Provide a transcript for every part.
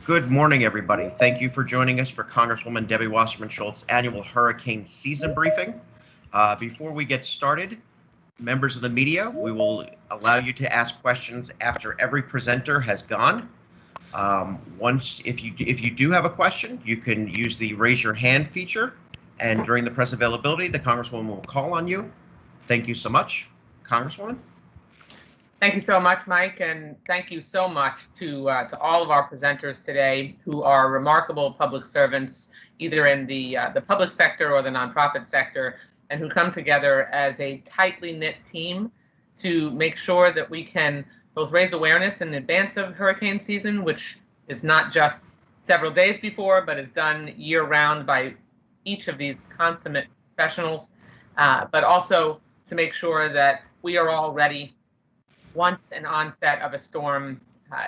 Good morning, everybody. Thank you for joining us for Congresswoman Debbie Wasserman Schultz's annual hurricane season briefing. Before we get started, members of the media, we will allow you to ask questions after every presenter has gone. If you do have a question, you can use the raise your hand feature, and during the press availability, the Congresswoman will call on you. Thank you so much, Congresswoman. Thank you so much, Mike, and thank you so much to all of our presenters today who are remarkable public servants, either in the public sector or the nonprofit sector, and who come together as a tightly knit team to make sure that we can both raise awareness in advance of hurricane season, which is not just several days before, but is done year-round by each of these consummate professionals, but also to make sure that we are all ready once an onset of a storm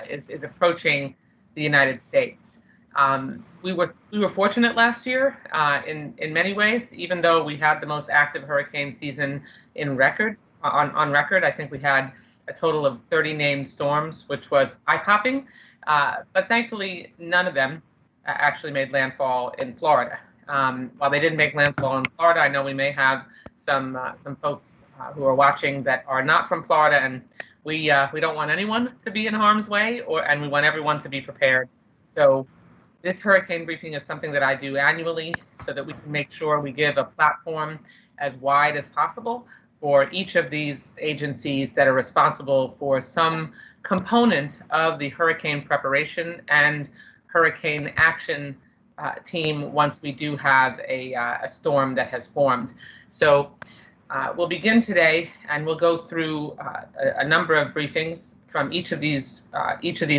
is approaching the United States. We were fortunate last year in many ways, even though we had the most active hurricane season on record. I think we had a total of 30 named storms, which was eye-popping, but thankfully none of them actually made landfall in Florida. While they didn't make landfall in Florida, I know we may have some folks who are watching that are not from Florida, and we don't want anyone to be in harm's way, and we want everyone to be prepared. So this hurricane briefing is something that I do annually so that we can make sure we give a platform as wide as possible for each of these agencies that are responsible for some component of the hurricane preparation and hurricane action team once we do have a storm that has formed. So we'll begin today, and we'll go through a number of briefings from each of these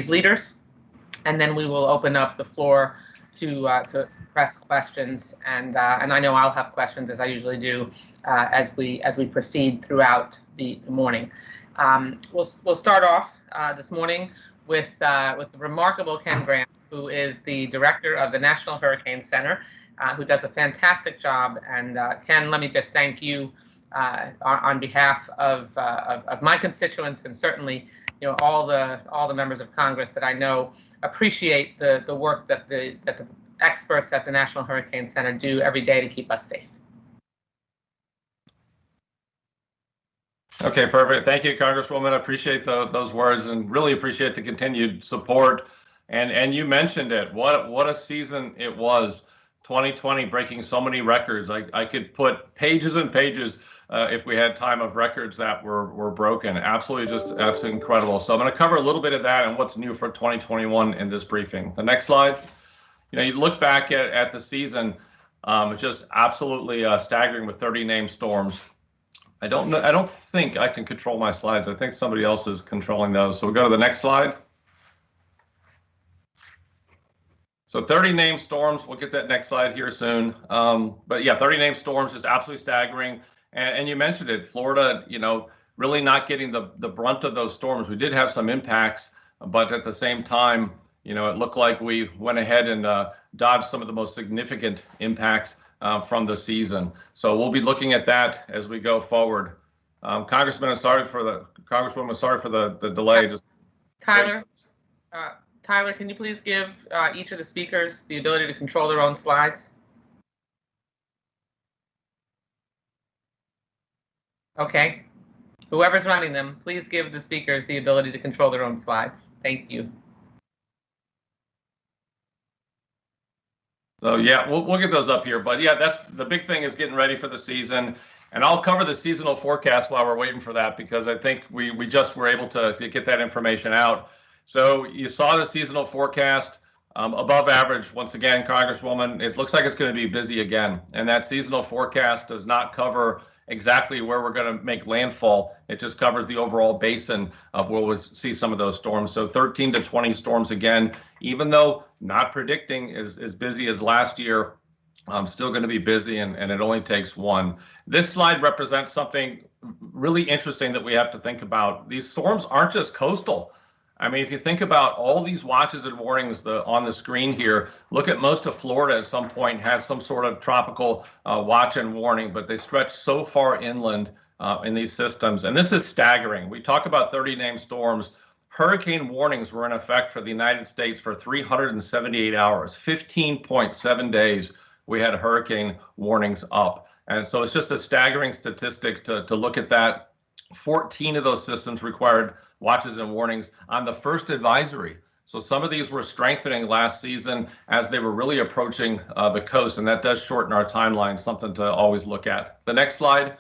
leaders, and then we will open up the floor to press questions. And I know I'll have questions, as I usually do, as we proceed throughout the morning. We'll start off this morning with the remarkable Ken Graham, who is the director of the National Hurricane Center, who does a fantastic job. And Ken, let me just thank you on behalf of my constituents, and certainly all the members of Congress that I know appreciate the work that the experts at the National Hurricane Center do every day to keep us safe. Okay, perfect. Thank you, Congresswoman. I appreciate those words and really appreciate the continued support. And you mentioned it. What a season it was. 2020 breaking so many records. I could put pages and pages if we had time of records that were broken. Absolutely incredible. So I'm going to cover a little bit of that and what's new for 2021 in this briefing. The next slide. You look back at the season, it's just absolutely staggering with 30 named storms. I don't think I can control my slides. I think somebody else is controlling those. So we'll go to the next slide. So 30 named storms, we'll get that next slide here soon. But yeah, 30 named storms is absolutely staggering. And you mentioned it, Florida, really not getting the brunt of those storms. We did have some impacts, but at the same time, it looked like we went ahead and dodged some of the most significant impacts from the season. So we'll be looking at that as we go forward. Congresswoman, sorry for the delay. Tyler, can you please give each of the speakers the ability to control their own slides? Okay. Whoever's running them, please give the speakers the ability to control their own slides. Thank you. So yeah, we'll get those up here. But yeah, that's the big thing, is getting ready for the season. And I'll cover the seasonal forecast while we're waiting for that, because I think we just were able to get that information out. So you saw the seasonal forecast, above average. Once again, Congresswoman, it looks like it's going to be busy again. And that seasonal forecast does not cover exactly where we're going to make landfall. It just covers the overall basin of where we'll see some of those storms. So 13 to 20 storms again, even though not predicting as busy as last year, still going to be busy, and it only takes one. This slide represents something really interesting that we have to think about. These storms aren't just coastal. I mean, if you think about all these watches and warnings on the screen here, look at most of Florida at some point has some sort of tropical watch and warning, but they stretch so far inland in these systems. And this is staggering. We talk about 30 named storms. hurricane warnings were in effect for the United States for 378 hours, 15.7 days. We had hurricane warnings up. And so it's just a staggering statistic to look at that. 14 of those systems required watches and warnings on the first advisory. So some of these were strengthening last season as they were really approaching the coast, and that does shorten our timeline, something to always look at. The next slide.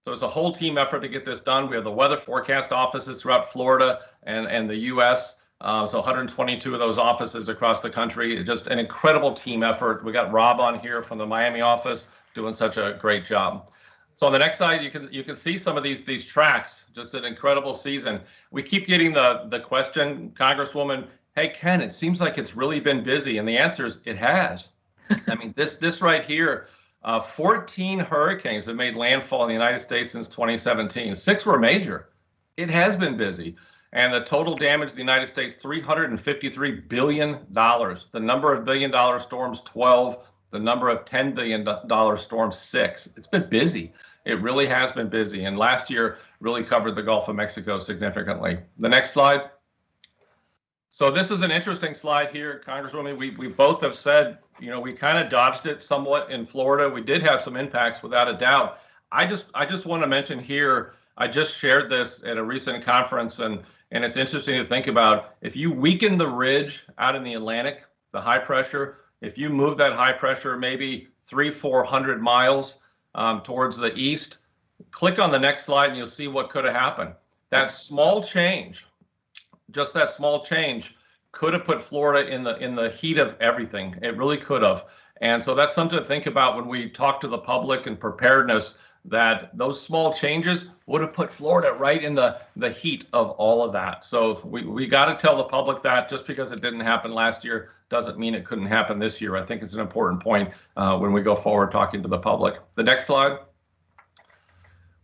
So it's a whole team effort to get this done. We have the weather forecast offices throughout Florida and the U.S., so 122 of those offices across the country. Just an incredible team effort. We got Rob on here from the Miami office doing such a great job. So on the next slide, you can see some of these tracks, just an incredible season. We keep getting the question, Congresswoman, hey, Ken, it seems like it's really been busy. And the answer is it has. I mean, this right here, 14 hurricanes have made landfall in the United States since 2017. 6 were major. It has been busy. And the total damage to the United States, $353 billion. The number of billion-dollar storms, 12. The number of $10 billion storms, 6. It's been busy. It really has been busy. And last year really covered the Gulf of Mexico significantly. The next slide. So this is an interesting slide here, Congresswoman. We both have said, you know, we kind of dodged it somewhat in Florida. We did have some impacts without a doubt. I just want to mention here, I just shared this at a recent conference, and it's interesting to think about. If you weaken the ridge out in the Atlantic, the high pressure, if you move that high pressure maybe 300-400 miles towards the east, click on the next slide and you'll see what could have happened. That small change, just that small change, could have put Florida in the heat of everything. It really could have. And so that's something to think about when we talk to the public and preparedness, that those small changes would have put Florida right in the heat of all of that. So we got to tell the public that just because it didn't happen last year doesn't mean it couldn't happen this year. I think it's an important point when we go forward talking to the public. The next slide.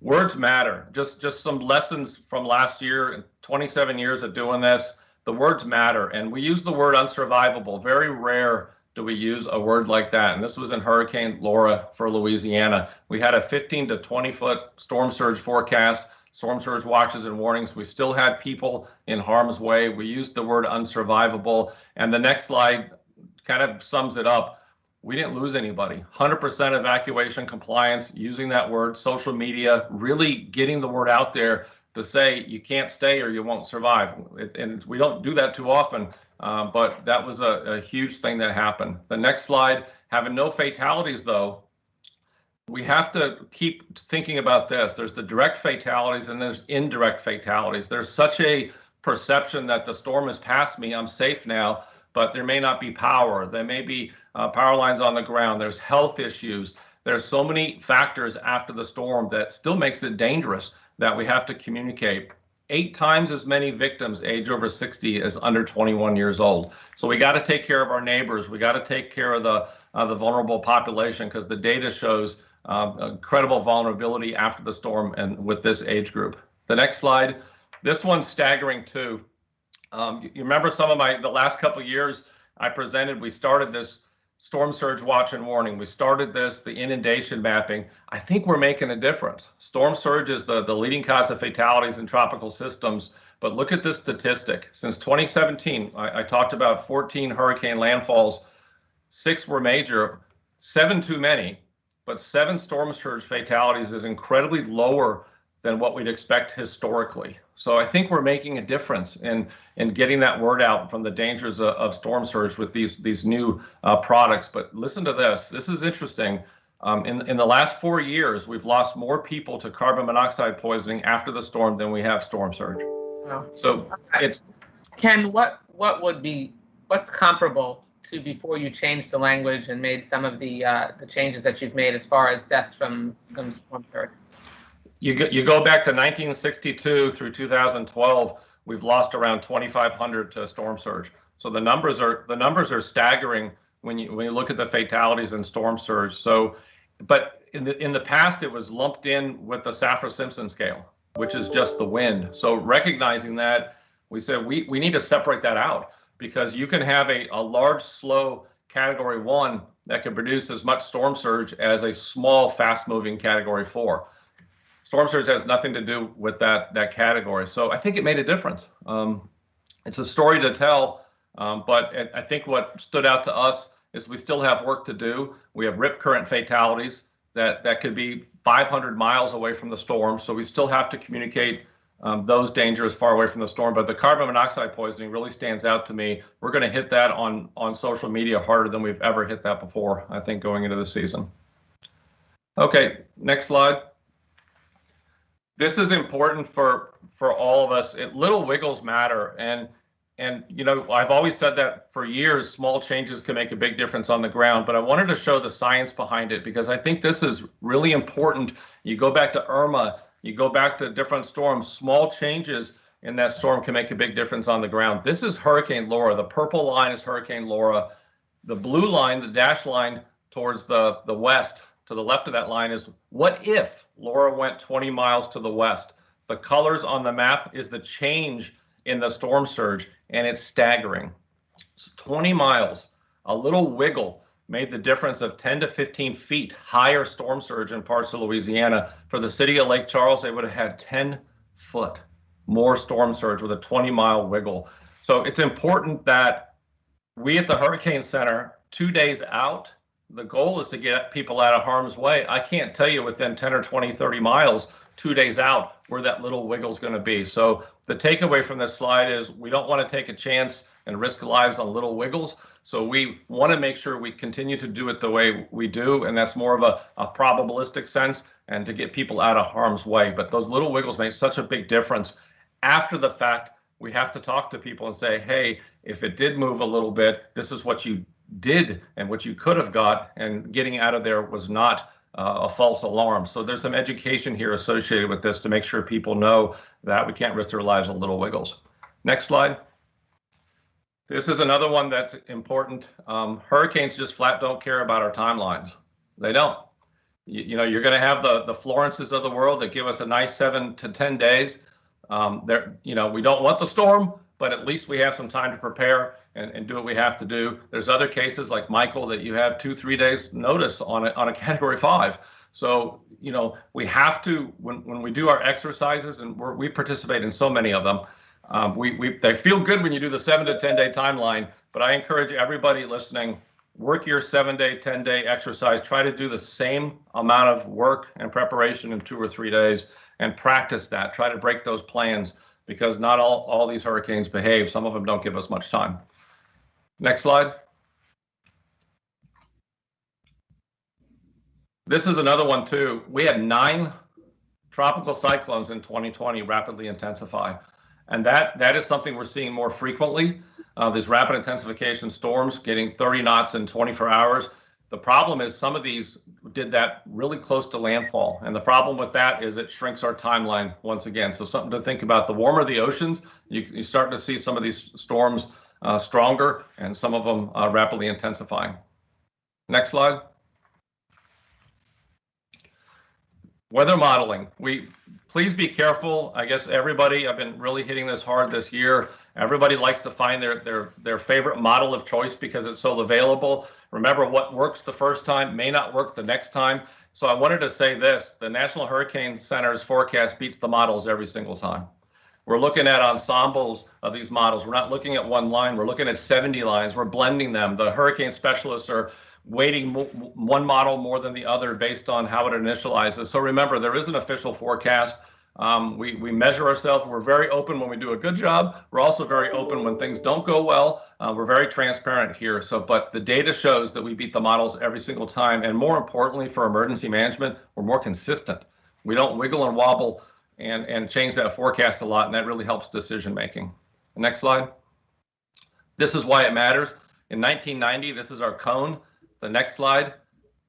Words matter. Just some lessons from last year, 27 years of doing this. The words matter. And we use the word unsurvivable. Very rare do we use a word like that. And this was in Hurricane Laura for Louisiana. We had a 15 to 20 foot storm surge forecast, storm surge watches and warnings. We still had people in harm's way. We used the word unsurvivable. And the next slide kind of sums it up. We didn't lose anybody. 100% evacuation compliance, using that word, social media, really getting the word out there to say you can't stay or you won't survive. And we don't do that too often. But that was a huge thing that happened. The next slide, having no fatalities though, we have to keep thinking about this. There's the direct fatalities and there's indirect fatalities. There's such a perception that the storm has passed me, I'm safe now, but there may not be power. There may be power lines on the ground. There's health issues. There's so many factors after the storm that still makes it dangerous that we have to communicate. 8 times as many victims age over 60 as under 21 years old. So we got to take care of our neighbors. We got to take care of the vulnerable population, because the data shows incredible vulnerability after the storm and with this age group. The next slide. This one's staggering too. You remember some of the last couple of years I presented, we started this storm surge watch and warning. We started the inundation mapping. I think we're making a difference. Storm surge is the leading cause of fatalities in tropical systems. But look at this statistic. Since 2017, I talked about 14 hurricane landfalls. 6 were major, 7 too many, but 7 storm surge fatalities is incredibly lower than what we'd expect historically. So I think we're making a difference in getting that word out from the dangers of storm surge with these new products. But listen to this. This is interesting. In the last 4 years, we've lost more people to carbon monoxide poisoning after the storm than we have storm surge. Wow. So it's Ken, what's comparable to before you changed the language and made some of the changes that you've made as far as deaths from storm surge? You go back to 1962 through 2012, we've lost around 2,500 to storm surge. So the numbers are staggering when you look at the fatalities in storm surge. So, but in the past, it was lumped in with the Saffir-Simpson scale, which is just the wind. So recognizing that, we said we need to separate that out, because you can have a large, slow Category 1 that can produce as much storm surge as a small, fast-moving Category 4. storm surge has nothing to do with that category. So I think it made a difference. It's a story to tell, but I think what stood out to us is we still have work to do. We have rip current fatalities that could be 500 miles away from the storm. So we still have to communicate those dangers far away from the storm. But the carbon monoxide poisoning really stands out to me. We're going to hit that on social media harder than we've ever hit that before, I think, going into the season. Okay, next slide. This is important for all of us. Little wiggles matter. And you know, I've always said that for years, small changes can make a big difference on the ground, but I wanted to show the science behind it because I think this is really important. You go back to Irma, you go back to different storms, small changes in that storm can make a big difference on the ground. This is Hurricane Laura. The purple line is Hurricane Laura. The blue line, the dashed line towards the west, to the left of that line is what if Laura went 20 miles to the west? The colors on the map is the change in the storm surge, and it's staggering. So 20 miles, a little wiggle made the difference of 10 to 15 feet higher storm surge in parts of Louisiana. For the city of Lake Charles, they would have had 10 foot more storm surge with a 20-mile wiggle. So it's important that we at the Hurricane Center, 2 days out, the goal is to get people out of harm's way. I can't tell you within 10 or 20, 30 miles, 2 days out, where that little wiggle is going to be. So the takeaway from this slide is we don't want to take a chance and risk lives on little wiggles. So we want to make sure we continue to do it the way we do, and that's more of a probabilistic sense and to get people out of harm's way. But those little wiggles make such a big difference. After the fact, we have to talk to people and say, hey, if it did move a little bit, this is what you did and what you could have got, and getting out of there was not a false alarm. So there's some education here associated with this to make sure people know that we can't risk their lives on little wiggles. Next slide. This is another one that's important. Hurricanes just flat don't care about our timelines. They don't. You know, you're going to have the Florences of the world that give us a nice 7 to 10 days. You know, we don't want the storm, but at least we have some time to prepare and do what we have to do. There's other cases like Michael that you have 2-3 days notice on a Category 5. So, you know, we have to, when we do our exercises, and we participate in so many of them, they feel good when you do the 7 to 10 day timeline, but I encourage everybody listening, work your 7-day, 10-day exercise, try to do the same amount of work and preparation in 2 or 3 days and practice that. Try to break those plans because not all these hurricanes behave. Some of them don't give us much time. Next slide. This is another one too. We had 9 tropical cyclones in 2020 rapidly intensify. And that is something we're seeing more frequently. These rapid intensification storms getting 30 knots in 24 hours. The problem is some of these did that really close to landfall. And the problem with that is it shrinks our timeline once again. So something to think about. The warmer the oceans, you start to see some of these storms stronger and some of them rapidly intensifying. Next slide. Weather modeling. Please be careful. I guess everybody, I've been really hitting this hard this year. Everybody likes to find their favorite model of choice because it's so available. Remember, what works the first time may not work the next time. So I wanted to say this, the National Hurricane Center's forecast beats the models every single time. We're looking at ensembles of these models. We're not looking at one line. We're looking at 70 lines. We're blending them. The hurricane specialists are weighting one model more than the other based on how it initializes. So remember, there is an official forecast. We measure ourselves. We're very open when we do a good job. We're also very open when things don't go well. We're very transparent here. But the data shows that we beat the models every single time. And more importantly, for emergency management, we're more consistent. We don't wiggle and wobble and change that forecast a lot, and that really helps decision making. Next slide. This is why it matters. In 1990, this is our cone. The next slide,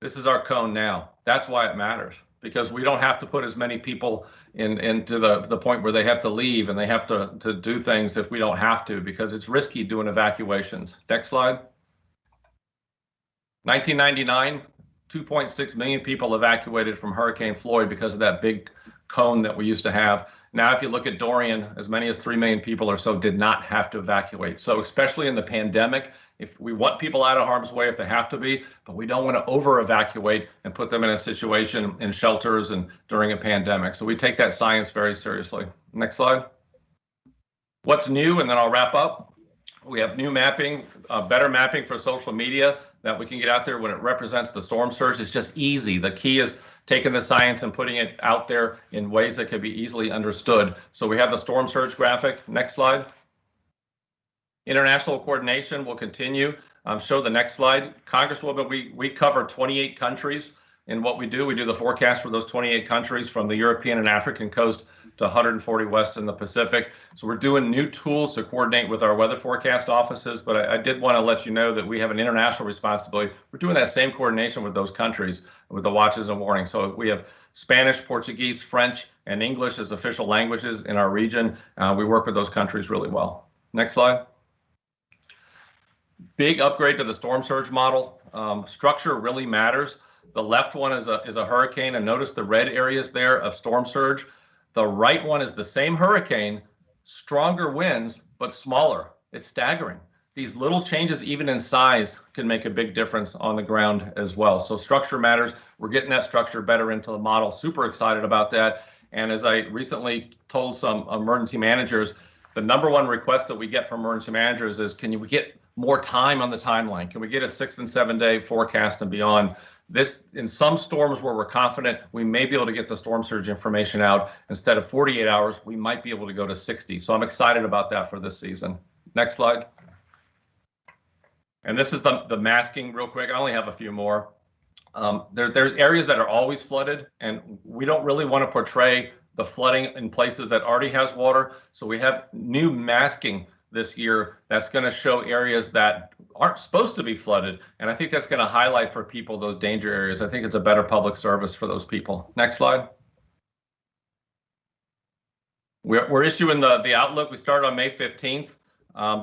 this is our cone now. That's why it matters, because we don't have to put as many people into the point where they have to leave and they have to do things if we don't have to, because it's risky doing evacuations. Next slide. 1999, 2.6 million people evacuated from Hurricane Floyd because of that big cone that we used to have. Now, if you look at Dorian, as many as 3 million people or so did not have to evacuate. So especially in the pandemic, if we want people out of harm's way if they have to be, but we don't want to over-evacuate and put them in a situation in shelters and during a pandemic. So we take that science very seriously. Next slide. What's new, and then I'll wrap up. We have new mapping, better mapping for social media that we can get out there when it represents the storm surge. It's just easy. The key is taking the science and putting it out there in ways that can be easily understood. So we have the storm surge graphic. Next slide. International coordination will continue. Show the next slide. Congresswoman, we cover 28 countries in what we do. We do the forecast for those 28 countries from the European and African coast to 140 west in the Pacific. So we're doing new tools to coordinate with our weather forecast offices, but I did want to let you know that we have an international responsibility. We're doing that same coordination with those countries with the watches and warnings. So we have Spanish, Portuguese, French, and English as official languages in our region. We work with those countries really well. Next slide. Big upgrade to the storm surge model. Structure really matters. The left one is a hurricane, and notice the red areas there of storm surge. The right one is the same hurricane, stronger winds, but smaller. It's staggering. These little changes, even in size, can make a big difference on the ground as well. So structure matters. We're getting that structure better into the model. Super excited about that. And as I recently told some emergency managers, the number one request that we get from emergency managers is, can we get more time on the timeline? Can we get a 6 and 7 day forecast and beyond? This, in some storms where we're confident we may be able to get the storm surge information out, instead of 48 hours, we might be able to go to 60. So I'm excited about that for this season. Next slide. And this is the masking real quick. I only have a few more. There's areas that are always flooded, and we don't really want to portray the flooding in places that already has water. So we have new masking this year that's going to show areas that aren't supposed to be flooded. And I think that's going to highlight for people those danger areas. I think it's a better public service for those people. Next slide. We're issuing the outlook. We started on May 15th.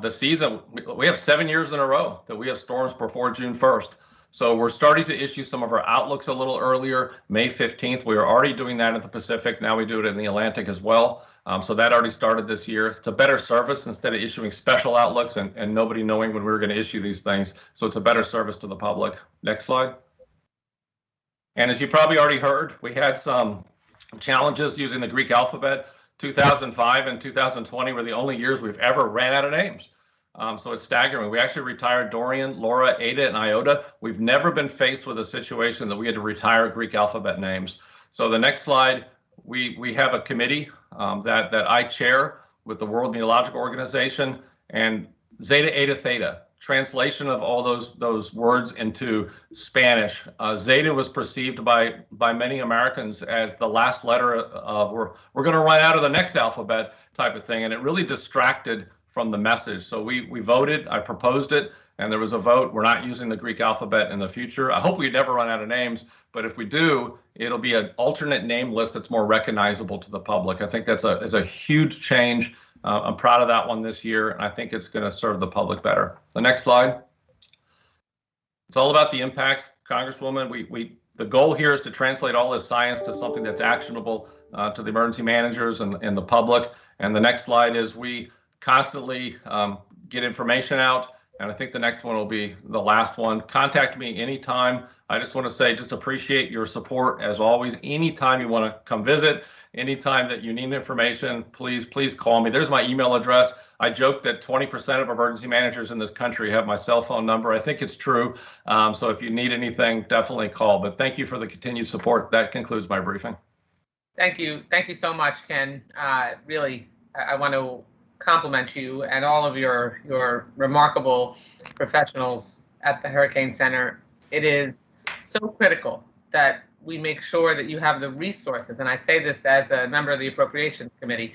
The season, we have 7 years in a row that we have storms before June 1st. So we're starting to issue some of our outlooks a little earlier. May 15th, we were already doing that in the Pacific. Now we do it in the Atlantic as well. So that already started this year. It's a better service instead of issuing special outlooks and nobody knowing when we were going to issue these things. So it's a better service to the public. Next slide. And as you probably already heard, we had some challenges using the Greek alphabet. 2005 and 2020 were the only years we've ever ran out of names. So it's staggering. We actually retired Dorian, Laura, Ada, and Iota. We've never been faced with a situation that we had to retire Greek alphabet names. So the next slide, we have a committee that I chair with the World Meteorological Organization, and Zeta, Eta, Theta. Translation of all those words into Spanish. Zeta was perceived by many Americans as the last letter of we're going to run out of the next alphabet type of thing, and it really distracted from the message. So we voted, I proposed it, and there was a vote. We're not using the Greek alphabet in the future. I hope we never run out of names, but if we do, it'll be an alternate name list that's more recognizable to the public. I think that's a huge change. I'm proud of that one this year, and I think it's going to serve the public better. The next slide. It's all about the impacts, Congresswoman. The goal here is to translate all this science to something that's actionable to the emergency managers and the public. And the next slide is we constantly get information out, and I think the next one will be the last one. Contact me anytime. I just want to say, just appreciate your support as always. Anytime you want to come visit, anytime that you need information, please call me. There's my email address. I joke that 20% of emergency managers in this country have my cell phone number. I think it's true. So if you need anything, definitely call. But thank you for the continued support. That concludes my briefing. Thank you. Thank you so much, Ken. Really, I want to compliment you and all of your remarkable professionals at the Hurricane Center. It is so critical that we make sure that you have the resources, and I say this as a member of the Appropriations Committee,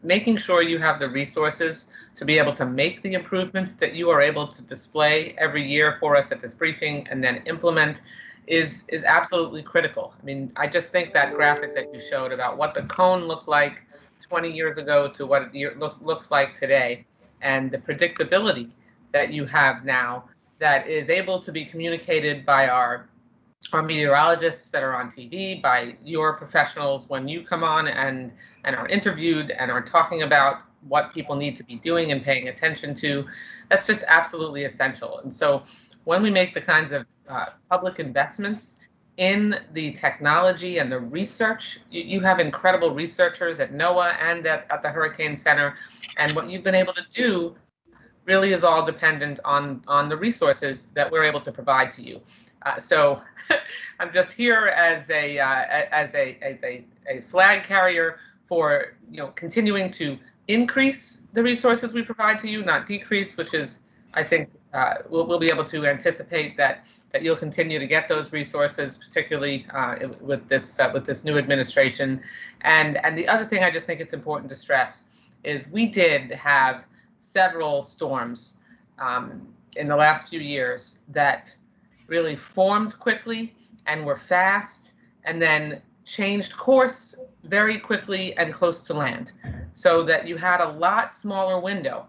making sure you have the resources to be able to make the improvements that you are able to display every year for us at this briefing and then implement is absolutely critical. I mean, I just think that graphic that you showed about what the cone looked like 20 years ago to what it looks like today, and the predictability that you have now that is able to be communicated by our our meteorologists that are on TV, by your professionals when you come on and are interviewed and are talking about what people need to be doing and paying attention to. That's just absolutely essential. And so when we make the kinds of public investments in the technology and the research, you have incredible researchers at NOAA and at the Hurricane Center. And what you've been able to do really is all dependent on the resources that we're able to provide to you. So I'm just here as a flag carrier for continuing to increase the resources we provide to you, not decrease, which is, I think, we'll be able to anticipate that you'll continue to get those resources, particularly with this new administration. And the other thing I just think it's important to stress is we did have several storms in the last few years that really formed quickly and were fast, and then changed course very quickly and close to land, so that you had a lot smaller window.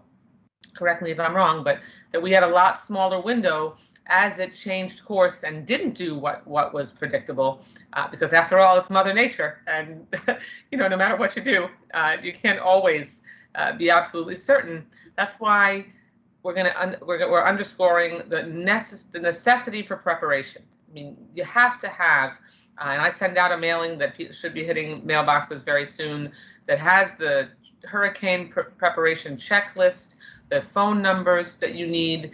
Correct me if I'm wrong, but that we had a lot smaller window as it changed course and didn't do what was predictable, because after all, it's Mother Nature, and no matter what you do, you can't always be absolutely certain. That's why we're underscoring the necessity for preparation. I mean, you have to have, and I send out a mailing that should be hitting mailboxes very soon that has the hurricane preparation checklist, the phone numbers that you need.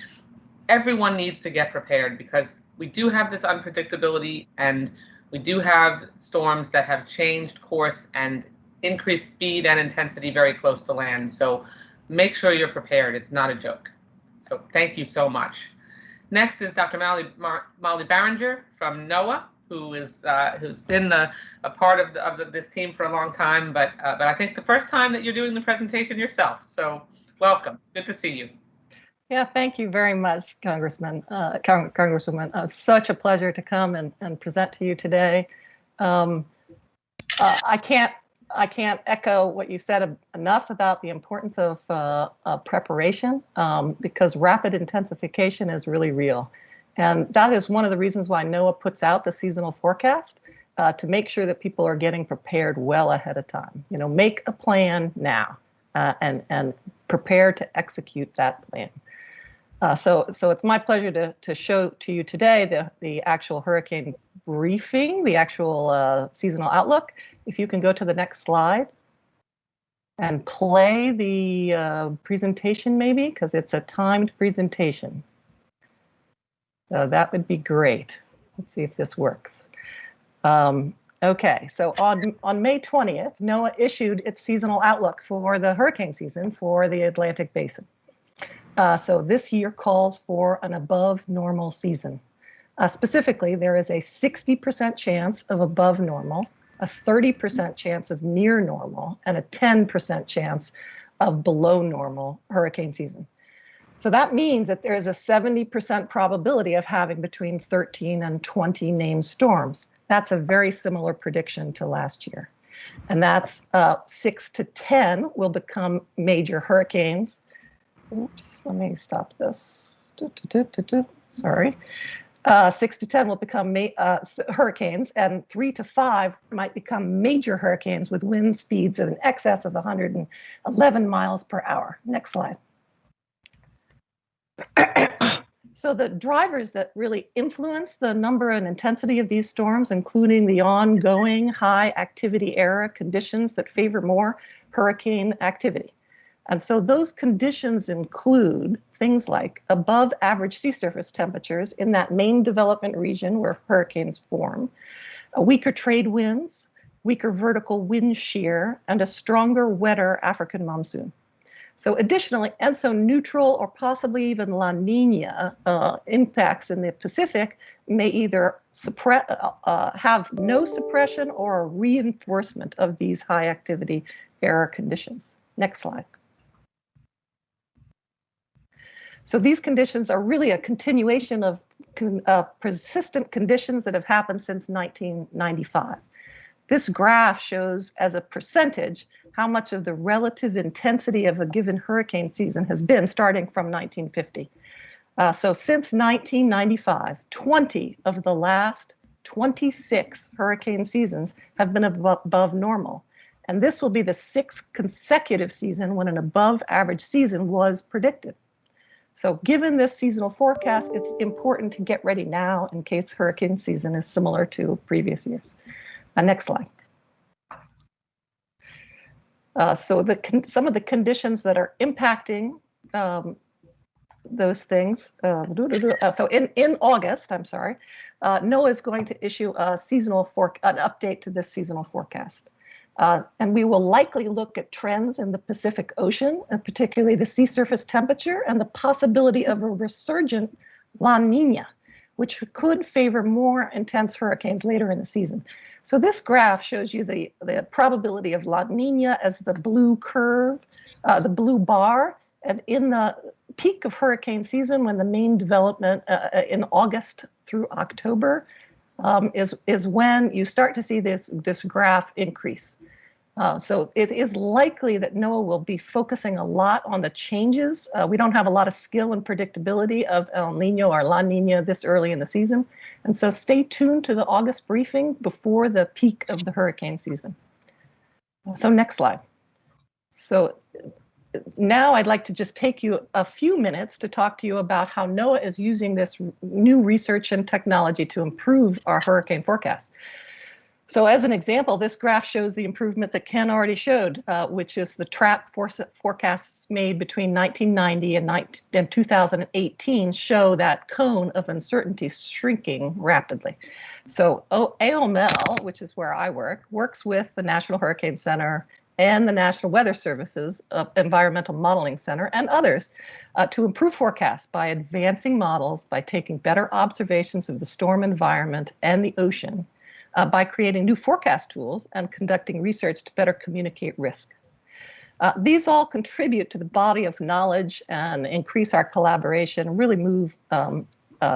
Everyone needs to get prepared, because we do have this unpredictability, and we do have storms that have changed course and increased speed and intensity very close to land. So make sure you're prepared. It's not a joke. So thank you so much. Next is Dr. Molly Barringer from NOAA, who's been a part of this team for a long time, but I think the first time that you're doing the presentation yourself. So welcome. Good to see you. Yeah, thank you very much, Congresswoman. Such a pleasure to come and present to you today. I can't echo what you said enough about the importance of preparation, because rapid intensification is really real. And that is one of the reasons why NOAA puts out the seasonal forecast, to make sure that people are getting prepared well ahead of time. Make a plan now, and prepare to execute that plan. So it's my pleasure to show to you today the actual hurricane briefing, the actual seasonal outlook. If you can go to the next slide and play the presentation, maybe, because it's a timed presentation. That would be great. Let's see if this works. Okay, so on May 20th, NOAA issued its seasonal outlook for the hurricane season for the Atlantic Basin. So this year calls for an above normal season. Specifically, there is a 60% chance of above normal, a 30% chance of near normal, and a 10% chance of below normal hurricane season. So that means that there is a 70% probability of having between 13 and 20 named storms. That's a very similar prediction to last year. And that's 6 to 10 will become major hurricanes. Oops, let me stop this. Sorry. 6 to 10 will become hurricanes, and 3 to 5 might become major hurricanes with wind speeds of in excess of 111 miles per hour. Next slide. So the drivers that really influence the number and intensity of these storms, including the ongoing high activity era conditions that favor more hurricane activity. And so those conditions include things like above average sea surface temperatures in that main development region where hurricanes form, weaker trade winds, weaker vertical wind shear, and a stronger, wetter African monsoon. So additionally, ENSO neutral or possibly even La Nina impacts in the Pacific may either have no suppression or a reinforcement of these high activity era conditions. Next slide. So these conditions are really a continuation of persistent conditions that have happened since 1995. This graph shows as a percentage how much of the relative intensity of a given hurricane season has been starting from 1950. So since 1995, 20 of the last 26 hurricane seasons have been above normal. And this will be the 6th consecutive season when an above average season was predicted. So given this seasonal forecast, it's important to get ready now in case hurricane season is similar to previous years. Next slide. So some of the conditions that are impacting those things. So in August, I'm sorry, NOAA is going to issue a an update to this seasonal forecast. And we will likely look at trends in the Pacific Ocean, and particularly the sea surface temperature and the possibility of a resurgent La Nina, which could favor more intense hurricanes later in the season. So this graph shows you the probability of La Nina as the blue curve, the blue bar, and in the peak of hurricane season, when the main development in August through October is when you start to see this graph increase. So it is likely that NOAA will be focusing a lot on the changes. We don't have a lot of skill and predictability of El Nino or La Nina this early in the season. And so stay tuned to the August briefing before the peak of the hurricane season. So next slide. So now I'd like to just take you a few minutes to talk to you about how NOAA is using this new research and technology to improve our hurricane forecast. So as an example, this graph shows the improvement that Ken already showed, which is the TRAP forecasts made between 1990 and 2018 show that cone of uncertainty shrinking rapidly. So AOML, which is where I work, works with the National Hurricane Center and the National Weather Service's Environmental Modeling Center and others to improve forecasts by advancing models, by taking better observations of the storm environment and the ocean, by creating new forecast tools and conducting research to better communicate risk. These all contribute to the body of knowledge and increase our collaboration and really move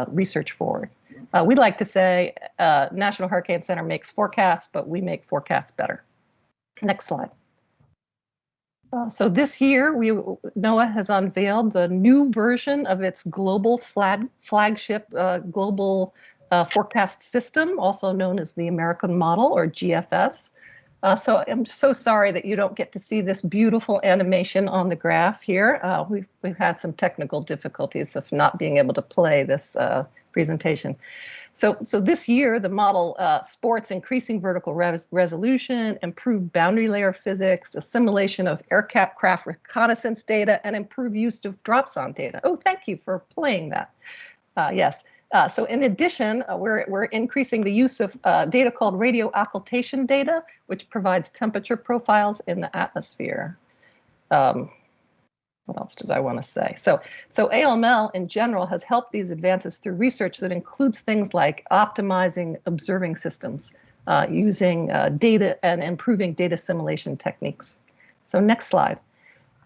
research forward. We like to say National Hurricane Center makes forecasts, but we make forecasts better. Next slide. So this year, NOAA has unveiled the new version of its global flagship global forecast system, also known as the American Model, or GFS. So I'm so sorry that you don't get to see this beautiful animation on the graph here. We've had some technical difficulties of not being able to play this presentation. So this year, the model sports increasing vertical resolution, improved boundary layer physics, assimilation of aircraft reconnaissance data, and improved use of dropzone data. Oh, thank you for playing that. Yes. So in addition, we're increasing the use of data called radio occultation data, which provides temperature profiles in the atmosphere. What else did I want to say? So AOML in general has helped these advances through research that includes things like optimizing observing systems, using data and improving data assimilation techniques. So next slide.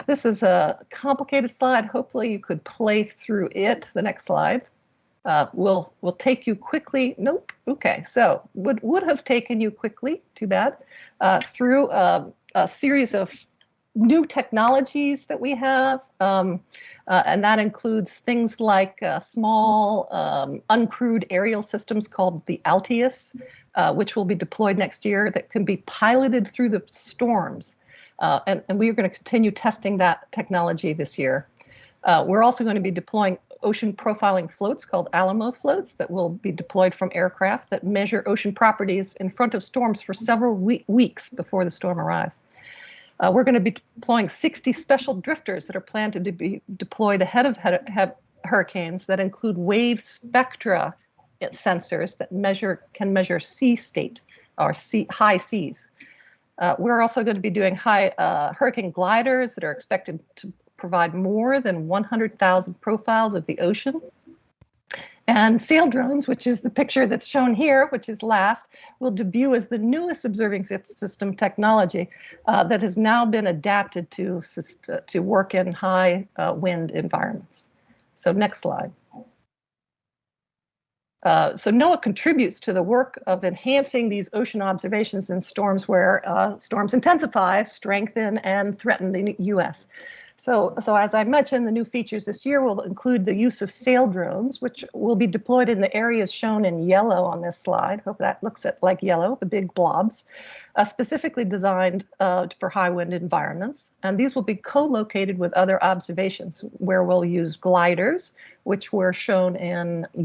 This is a complicated slide. Hopefully you could play through it. The next slide. We'll take you quickly. Nope. Okay. So would have taken you quickly. Too bad. Through a series of new technologies that we have, and that includes things like small uncrewed aerial systems called the Altius, which will be deployed next year that can be piloted through the storms. And we are going to continue testing that technology this year. We're also going to be deploying ocean profiling floats called Alamo floats that will be deployed from aircraft that measure ocean properties in front of storms for several weeks before the storm arrives. We're going to be deploying 60 special drifters that are planned to be deployed ahead of hurricanes that include wave spectra sensors that can measure sea state or high seas. We're also going to be doing hurricane gliders that are expected to provide more than 100,000 profiles of the ocean. And sail drones, which is the picture that's shown here, which is last, will debut as the newest observing system technology that has now been adapted to work in high wind environments. So next slide. So NOAA contributes to the work of enhancing these ocean observations in storms where storms intensify, strengthen, and threaten the U.S. So as I mentioned, the new features this year will include the use of sail drones, which will be deployed in the areas shown in yellow on this slide. Hope that looks like yellow, the big blobs, specifically designed for high wind environments. And these will be co-located with other observations where we'll use gliders, which were shown in the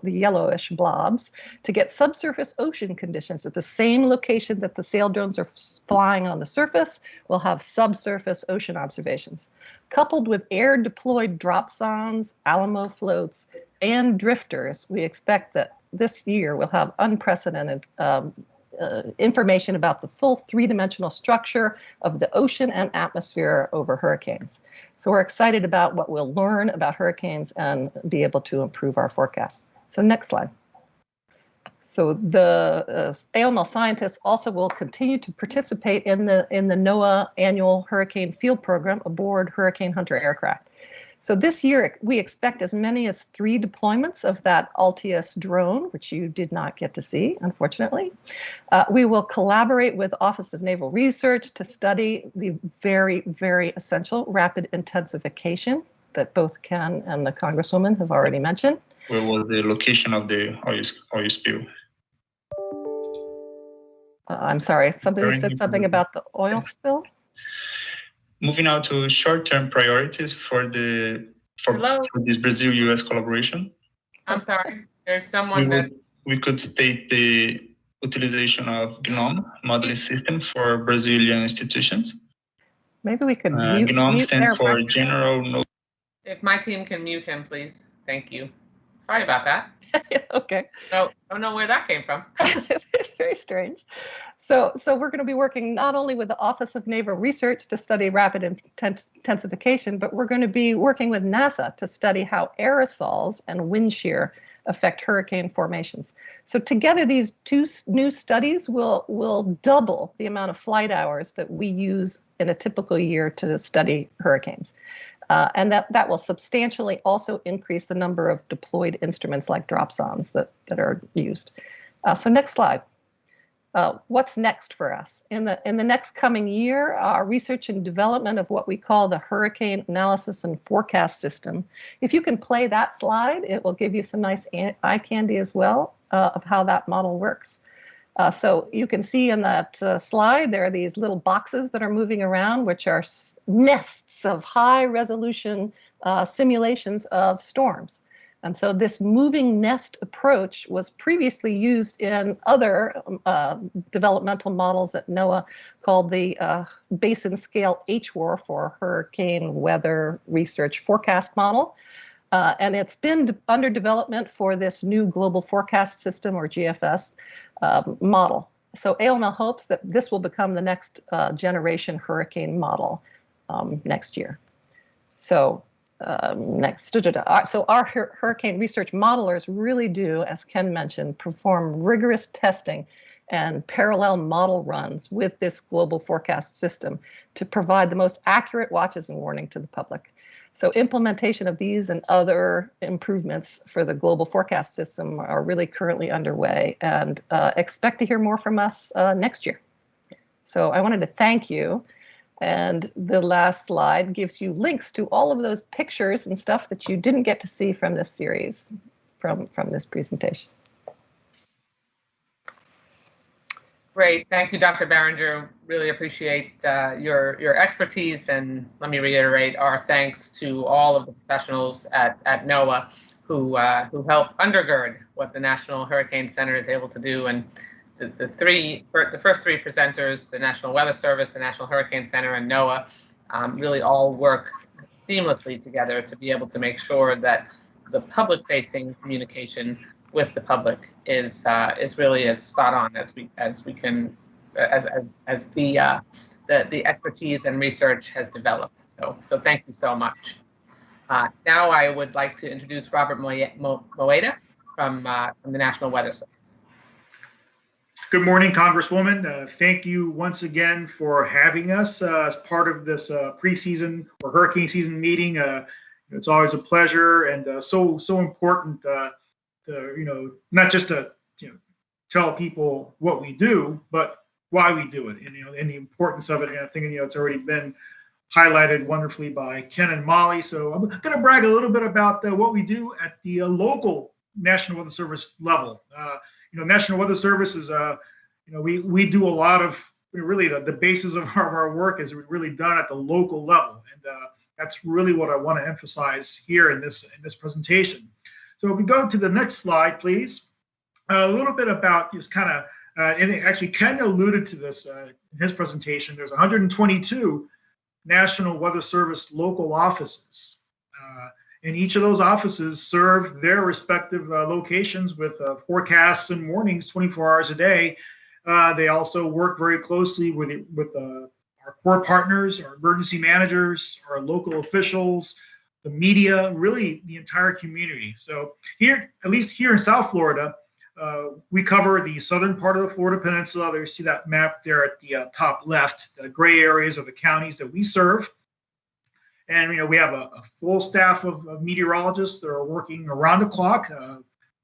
yellowish blobs, to get subsurface ocean conditions at the same location that the sail drones are flying on the surface. We'll have subsurface ocean observations. Coupled with air-deployed dropsondes, Alamo floats, and drifters, we expect that this year we'll have unprecedented information about the full three-dimensional structure of the ocean and atmosphere over hurricanes. So we're excited about what we'll learn about hurricanes and be able to improve our forecasts. So next slide. So the AOML scientists also will continue to participate in the NOAA annual hurricane field program aboard Hurricane Hunter aircraft. So this year, we expect as many as 3 deployments of that Altius drone, which you did not get to see, unfortunately. We will collaborate with Office of Naval Research to study the very, very essential rapid intensification that both Ken and the Congresswoman have already mentioned. Where was the location of the oil spill? I'm sorry, somebody said something about the oil spill? Moving on to short-term priorities for this Brazil-U.S. collaboration. I'm sorry, there's someone we could state the utilization of GNOME modeling system for Brazilian institutions. Maybe we could mute stands for General. If my team can mute him, please. Thank you. Sorry about that. Okay. So I don't know where that came from. Very strange. So we're going to be working not only with the Office of Naval Research to study rapid intensification, but we're going to be working with NASA to study how aerosols and wind shear affect hurricane formations. So together, these 2 new studies will double the amount of flight hours that we use in a typical year to study hurricanes. And that will substantially also increase the number of deployed instruments like dropsondes that are used. So next slide. What's next for us? In the next coming year, our research and development of what we call the Hurricane Analysis and Forecast System. If you can play that slide, it will give you some nice eye candy as well of how that model works. So you can see in that slide, there are these little boxes that are moving around, which are nests of high resolution simulations of storms. And so this moving nest approach was previously used in other developmental models at NOAA called the Basin Scale HWAR for Hurricane Weather Research Forecast Model. And it's been under development for this new Global Forecast System, or GFS, model. So AOML hopes that this will become the next generation hurricane model next year. So so our hurricane research modelers really do, as Ken mentioned, perform rigorous testing and parallel model runs with this global forecast system to provide the most accurate watches and warning to the public. So implementation of these and other improvements for the global forecast system are really currently underway, and expect to hear more from us next year. So I wanted to thank you. And the last slide gives you links to all of those pictures and stuff that you didn't get to see from this series, from this presentation. Great, thank you, Dr. Barringer. Really appreciate your expertise, and let me reiterate our thanks to all of the professionals at NOAA who help undergird what the National Hurricane Center is able to do. And the first 3 presenters, the National Weather Service, the National Hurricane Center, and NOAA, really all work seamlessly together to be able to make sure that the public-facing communication with the public is really as spot on as we can, as the expertise and research has developed. So thank you so much. Now I would like to introduce Robert Moeda from the National Weather Service. Good morning, Congresswoman. Thank you once again for having us as part of this preseason or hurricane season meeting. It's always a pleasure and so important to, not just to tell people what we do, but why we do it, and the importance of it. And I think it's already been highlighted wonderfully by Ken and Molly. So I'm going to brag a little bit about what we do at the local National Weather Service level. National Weather Service is, we do a lot of, really the basis of our work is really done at the local level. And that's really what I want to emphasize here in this presentation. So if we go to the next slide, please. A little bit about just kind of, and actually Ken alluded to this in his presentation. There's 122 National Weather Service local offices. And each of those offices serve their respective locations with forecasts and warnings 24 hours a day. They also work very closely with our core partners, our emergency managers, our local officials, the media, really the entire community. So here, at least here in South Florida, we cover the southern part of the Florida Peninsula. There you see that map there at the top left. The gray areas are the counties that we serve. And we have a full staff of meteorologists that are working around the clock,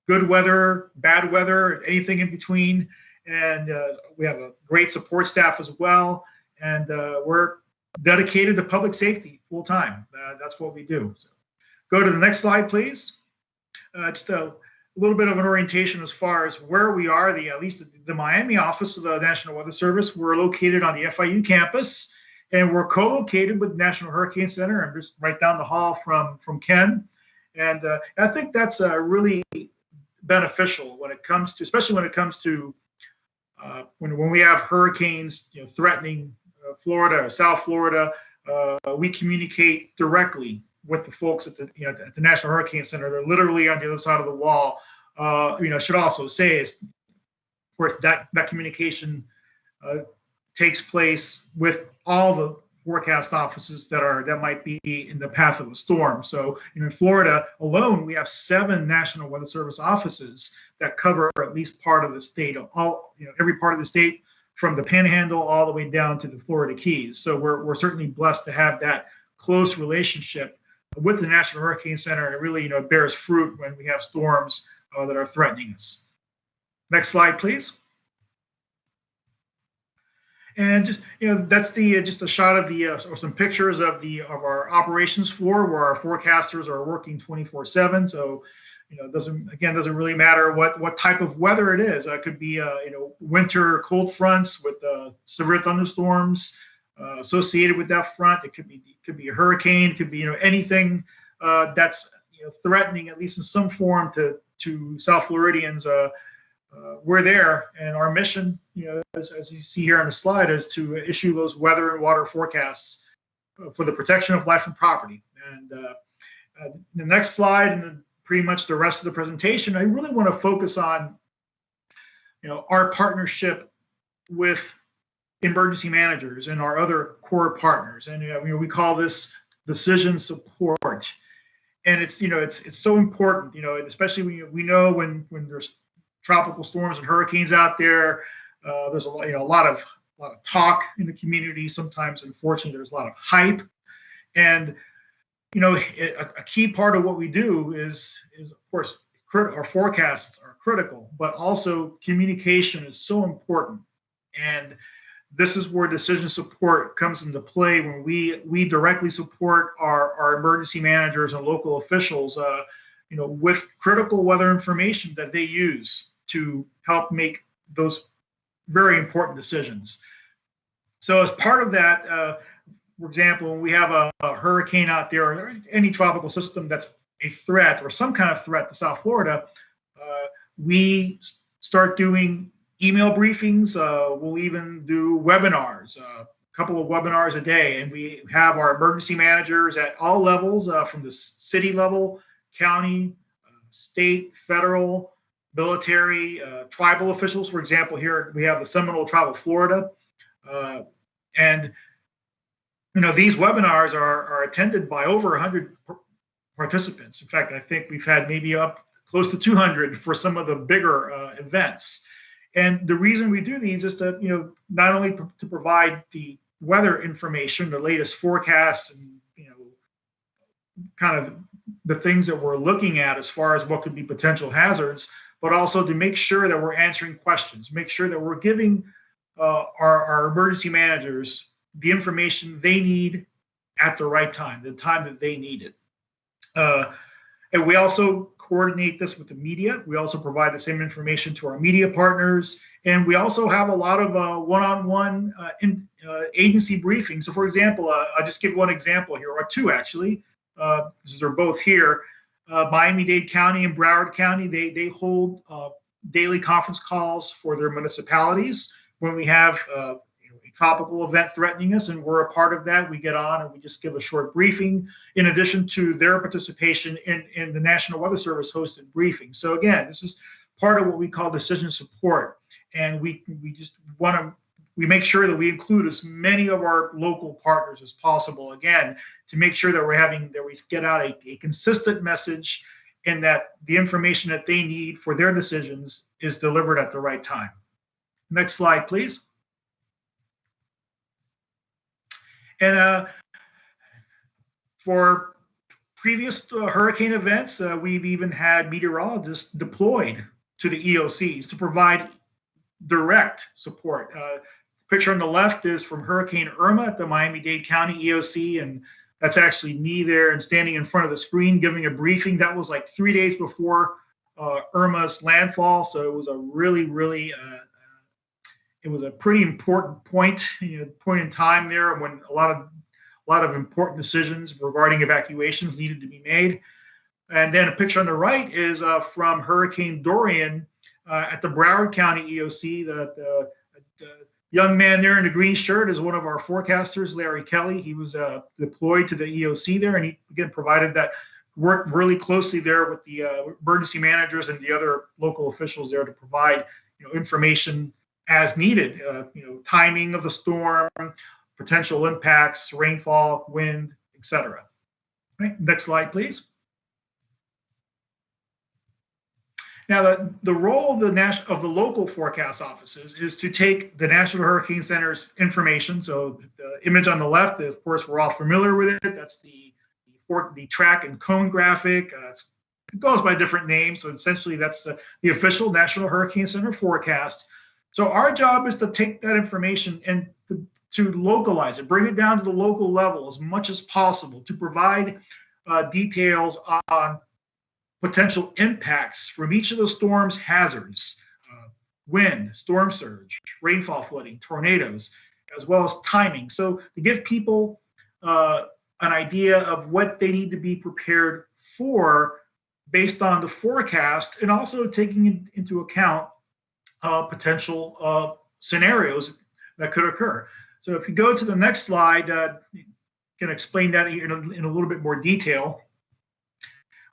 good weather, bad weather, anything in between. And we have a great support staff as well. And we're dedicated to public safety full time. That's what we do. So go to the next slide, please. Just a little bit of an orientation as far as where we are. At least the Miami office of the National Weather Service, we're located on the FIU campus. And we're co-located with National Hurricane Center. I'm just right down the hall from Ken. And I think that's really beneficial when it comes to, especially when it comes to when we have hurricanes threatening Florida or South Florida, we communicate directly with the folks at the National Hurricane Center. They're literally on the other side of the wall. Should also say is, of course, that communication takes place with all the forecast offices that might be in the path of a storm. So in Florida alone, we have 7 National Weather Service offices that cover at least part of the state, every part of the state, from the Panhandle all the way down to the Florida Keys. So we're certainly blessed to have that close relationship with the National Hurricane Center, and it really bears fruit when we have storms that are threatening us. Next slide, please. And just that's just a shot of or some pictures of our operations floor where our forecasters are working 24/7. So it doesn't really matter what type of weather it is. It could be winter cold fronts with severe thunderstorms associated with that front. It could be a hurricane. It could be anything that's threatening, at least in some form, to South Floridians. We're there, and our mission, as you see here on the slide, is to issue those weather and water forecasts for the protection of life and property. And the next slide, and then pretty much the rest of the presentation, I really want to focus on, our partnership with emergency managers and our other core partners. And we call this decision support. And it's so important, especially when there's tropical storms and hurricanes out there. There's a lot of talk in the community. Sometimes, unfortunately, there's a lot of hype. And a key part of what we do is of course our forecasts are critical, but also communication is so important. And this is where decision support comes into play, when we directly support our emergency managers and local officials, with critical weather information that they use to help make those very important decisions. So as part of that, for example, when we have a hurricane out there or any tropical system that's a threat or some kind of threat to South Florida, we start doing email briefings. We'll even do webinars, a couple of webinars a day. And we have our emergency managers at all levels, from the city level, county, state, federal, military, tribal officials. For example, here we have the Seminole Tribe of Florida. And these webinars are attended by over 100 participants. In fact, I think we've had maybe up close to 200 for some of the bigger events. And the reason we do these is to, not only to provide the weather information, the latest forecasts, and, kind of the things that we're looking at as far as what could be potential hazards, but also to make sure that we're answering questions, make sure that we're giving our emergency managers the information they need at the right time, the time that they need it. And we also coordinate this with the media. We also provide the same information to our media partners. And we also have a lot of one-on-one agency briefings. So for example, I'll just give one example here, or two actually, because they're both here. Miami-Dade County and Broward County, they hold daily conference calls for their municipalities. When we have a tropical event threatening us and we're a part of that, we get on and we just give a short briefing in addition to their participation in the National Weather Service hosted briefing. So again, this is part of what we call decision support. And we just want to, we make sure that we include as many of our local partners as possible, again, to make sure that we get out a consistent message and that the information that they need for their decisions is delivered at the right time. Next slide, please. And for previous hurricane events, we've even had meteorologists deployed to the EOCs to provide direct support. Picture on the left is from Hurricane Irma at the Miami-Dade County EOC, and that's actually me there and standing in front of the screen giving a briefing. That was like 3 days before Irma's landfall, so it was a really it was a pretty important point in time there when a lot of important decisions regarding evacuations needed to be made. And then a picture on the right is from Hurricane Dorian at the Broward County EOC. The young man there in the green shirt is one of our forecasters, Larry Kelly. He was deployed to the EOC there, and he again provided that worked really closely there with the emergency managers and the other local officials there to provide information as needed, timing of the storm, potential impacts, rainfall, wind, etc. Right, next slide, please. Now, the role of the local forecast offices is to take the National Hurricane Center's information. So the image on the left, of course, we're all familiar with it. That's the track and cone graphic. It goes by different names. So essentially, that's the official National Hurricane Center forecast. So our job is to take that information and to localize it, bring it down to the local level as much as possible, to provide details on potential impacts from each of the storm's hazards, wind, storm surge, rainfall flooding, tornadoes, as well as timing. So to give people an idea of what they need to be prepared for based on the forecast, and also taking into account potential scenarios that could occur. So if you go to the next slide, you can explain that in a little bit more detail,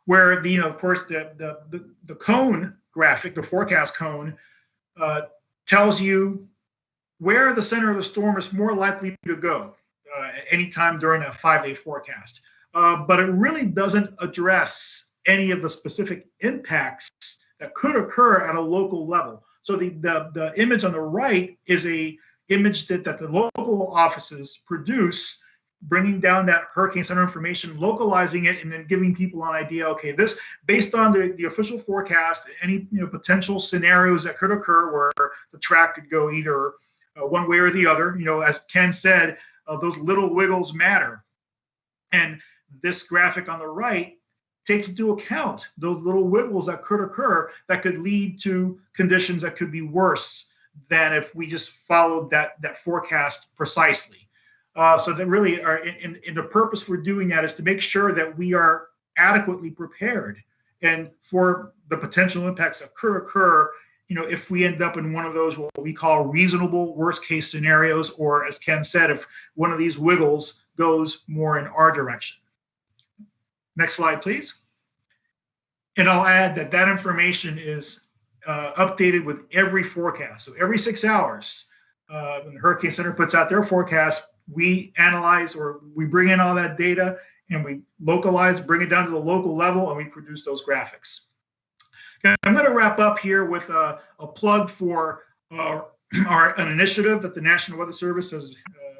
where of course the cone graphic, the forecast cone, tells you where the center of the storm is more likely to go at any time during a 5-day forecast. But it really doesn't address any of the specific impacts that could occur at a local level. So the image on the right is a image that the local offices produce, bringing down that hurricane center information, localizing it, and then giving people an idea. Okay, this based on the official forecast, any potential scenarios that could occur where the track could go either one way or the other. As Ken said, those little wiggles matter, and this graphic on the right takes into account those little wiggles that could occur that could lead to conditions that could be worse than if we just followed that forecast precisely. So that really are in the purpose for doing that is to make sure that we are adequately prepared and for the potential impacts that could occur, if we end up in one of those what we call reasonable worst case scenarios, or as Ken said, if one of these wiggles goes more in our direction. Next slide, please. And I'll add that information is updated with every forecast. So every 6 hours, when the Hurricane Center puts out their forecast, we analyze or we bring in all that data and we localize, bring it down to the local level, and we produce those graphics. Okay, I'm going to wrap up here with a plug for an initiative that the National Weather Service has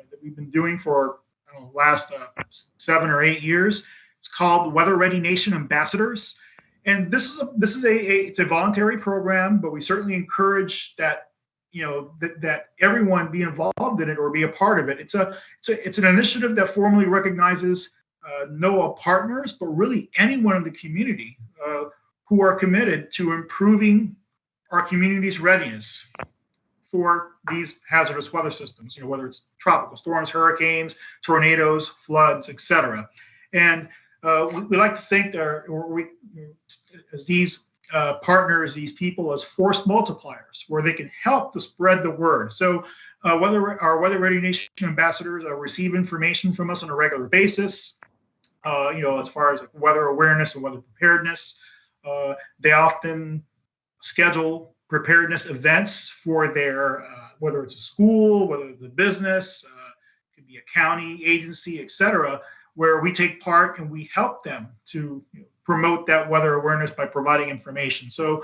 that we've been doing for the last 7 or 8 years. It's called Weather Ready Nation Ambassadors, and this is it's a voluntary program, but we certainly encourage that that everyone be involved in it or be a part of it. It's an initiative that formally recognizes NOAA partners, but really anyone in the community who are committed to improving our community's readiness for these hazardous weather systems, whether it's tropical storms, hurricanes, tornadoes, floods, etc. And we like to think as these partners, these people, as force multipliers, where they can help to spread the word. So whether our Weather Ready Nation ambassadors receive information from us on a regular basis, as far as weather awareness and weather preparedness, they often schedule preparedness events for their, whether it's a school, whether it's a business, it could be a county, agency, etc., where we take part and we help them to promote that weather awareness by providing information. So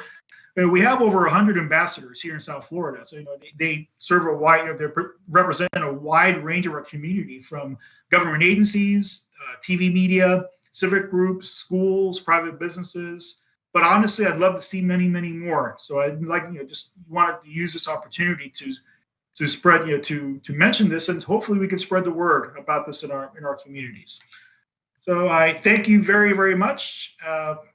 we have over 100 ambassadors here in South Florida. So they serve they represent a wide range of our community, from government agencies, TV media, civic groups, schools, private businesses. But honestly, I'd love to see many, many more. So I'd like, just wanted to use this opportunity to spread, to mention this, and hopefully we can spread the word about this in our communities. So I thank you very, very much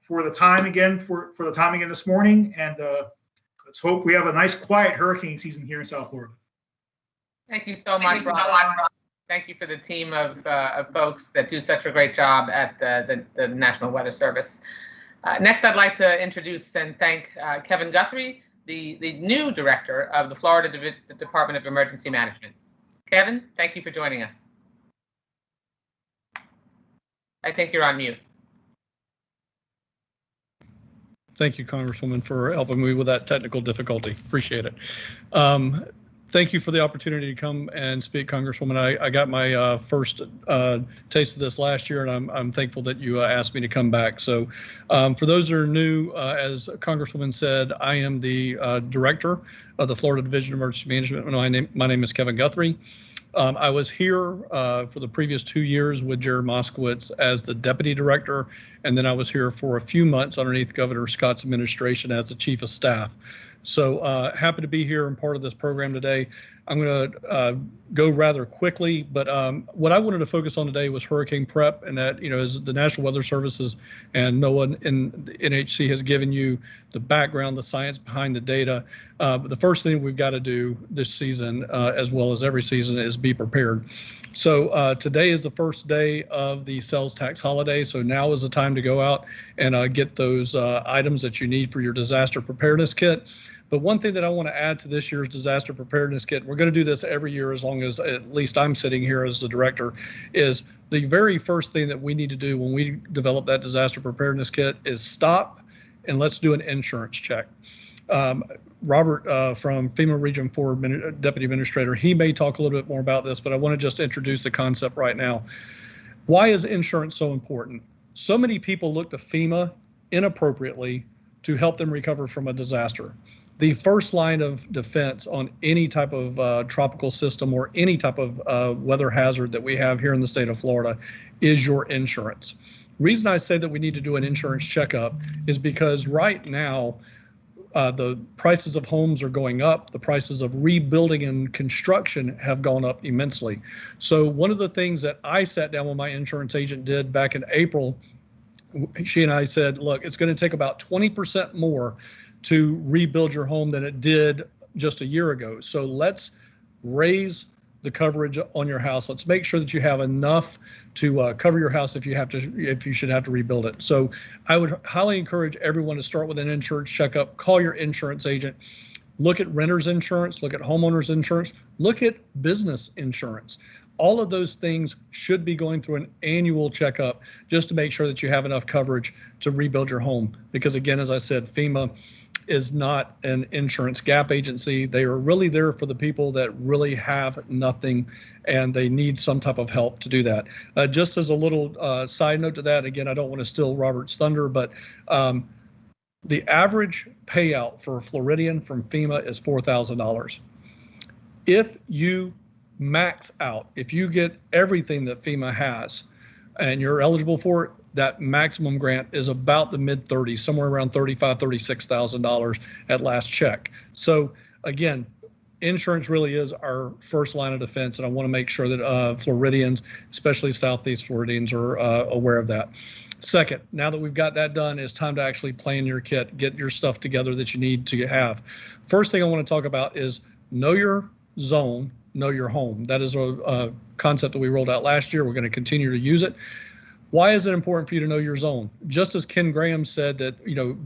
for the time again, for the time again this morning, and let's hope we have a nice, quiet hurricane season here in South Florida. Thank you so much, Rob. Thank you for the team of folks that do such a great job at the National Weather Service. Next, I'd like to introduce and thank Kevin Guthrie, the new director of the Florida Department of Emergency Management. Kevin, thank you for joining us. I think you're on mute. Thank you, Congresswoman, for helping me with that technical difficulty. Appreciate it. Thank you for the opportunity to come and speak, Congresswoman. I got my first taste of this last year, and I'm thankful that you asked me to come back. So for those that are new, as Congresswoman said, I am the director of the Florida Division of Emergency Management. My name is Kevin Guthrie. I was here for the previous 2 years with Jared Moskowitz as the deputy director, and then I was here for a few months underneath Governor Scott's administration as the chief of staff. So happy to be here and part of this program today. I'm going to go rather quickly, but what I wanted to focus on today was hurricane prep, and that, as the National Weather Services and NOAA and the NHC has given you the background, the science behind the data. But the first thing we've got to do this season, as well as every season, is be prepared. So today is the first day of the sales tax holiday. So now is the time to go out and get those items that you need for your disaster preparedness kit. But one thing that I want to add to this year's disaster preparedness kit, we're going to do this every year as long as at least I'm sitting here as the director, is the very first thing that we need to do when we develop that disaster preparedness kit is stop and let's do an insurance check. Robert from FEMA Region 4 Deputy Administrator, he may talk a little bit more about this, but I want to just introduce the concept right now. Why is insurance so important? So many people look to FEMA inappropriately to help them recover from a disaster. The first line of defense on any type of tropical system or any type of weather hazard that we have here in the state of Florida is your insurance. The reason I say that we need to do an insurance checkup is because right now, the prices of homes are going up. The prices of rebuilding and construction have gone up immensely. So one of the things that I sat down with my insurance agent did back in April, she and I said, look, it's going to take about 20% more to rebuild your home than it did just a year ago. So let's raise the coverage on your house. Let's make sure that you have enough to cover your house if you should have to rebuild it. So I would highly encourage everyone to start with an insurance checkup. Call your insurance agent. Look at renter's insurance. Look at homeowner's insurance. Look at business insurance. All of those things should be going through an annual checkup just to make sure that you have enough coverage to rebuild your home. Because again, as I said, FEMA is not an insurance gap agency. They are really there for the people that really have nothing and they need some type of help to do that. Just as a little side note to that, again, I don't want to steal Robert's thunder, but the average payout for a Floridian from FEMA is $4,000. If you max out, if you get everything that FEMA has and you're eligible for it, that maximum grant is about the mid-30s, somewhere around $35,000, $36,000 at last check. So again, insurance really is our first line of defense, and I want to make sure that Floridians, especially Southeast Floridians, are aware of that. Second, now that we've got that done, it's time to actually plan your kit, get your stuff together that you need to have. First thing I want to talk about is know your zone, know your home. That is a concept that we rolled out last year. We're going to continue to use it. Why is it important for you to know your zone? Just as Ken Graham said that, you know,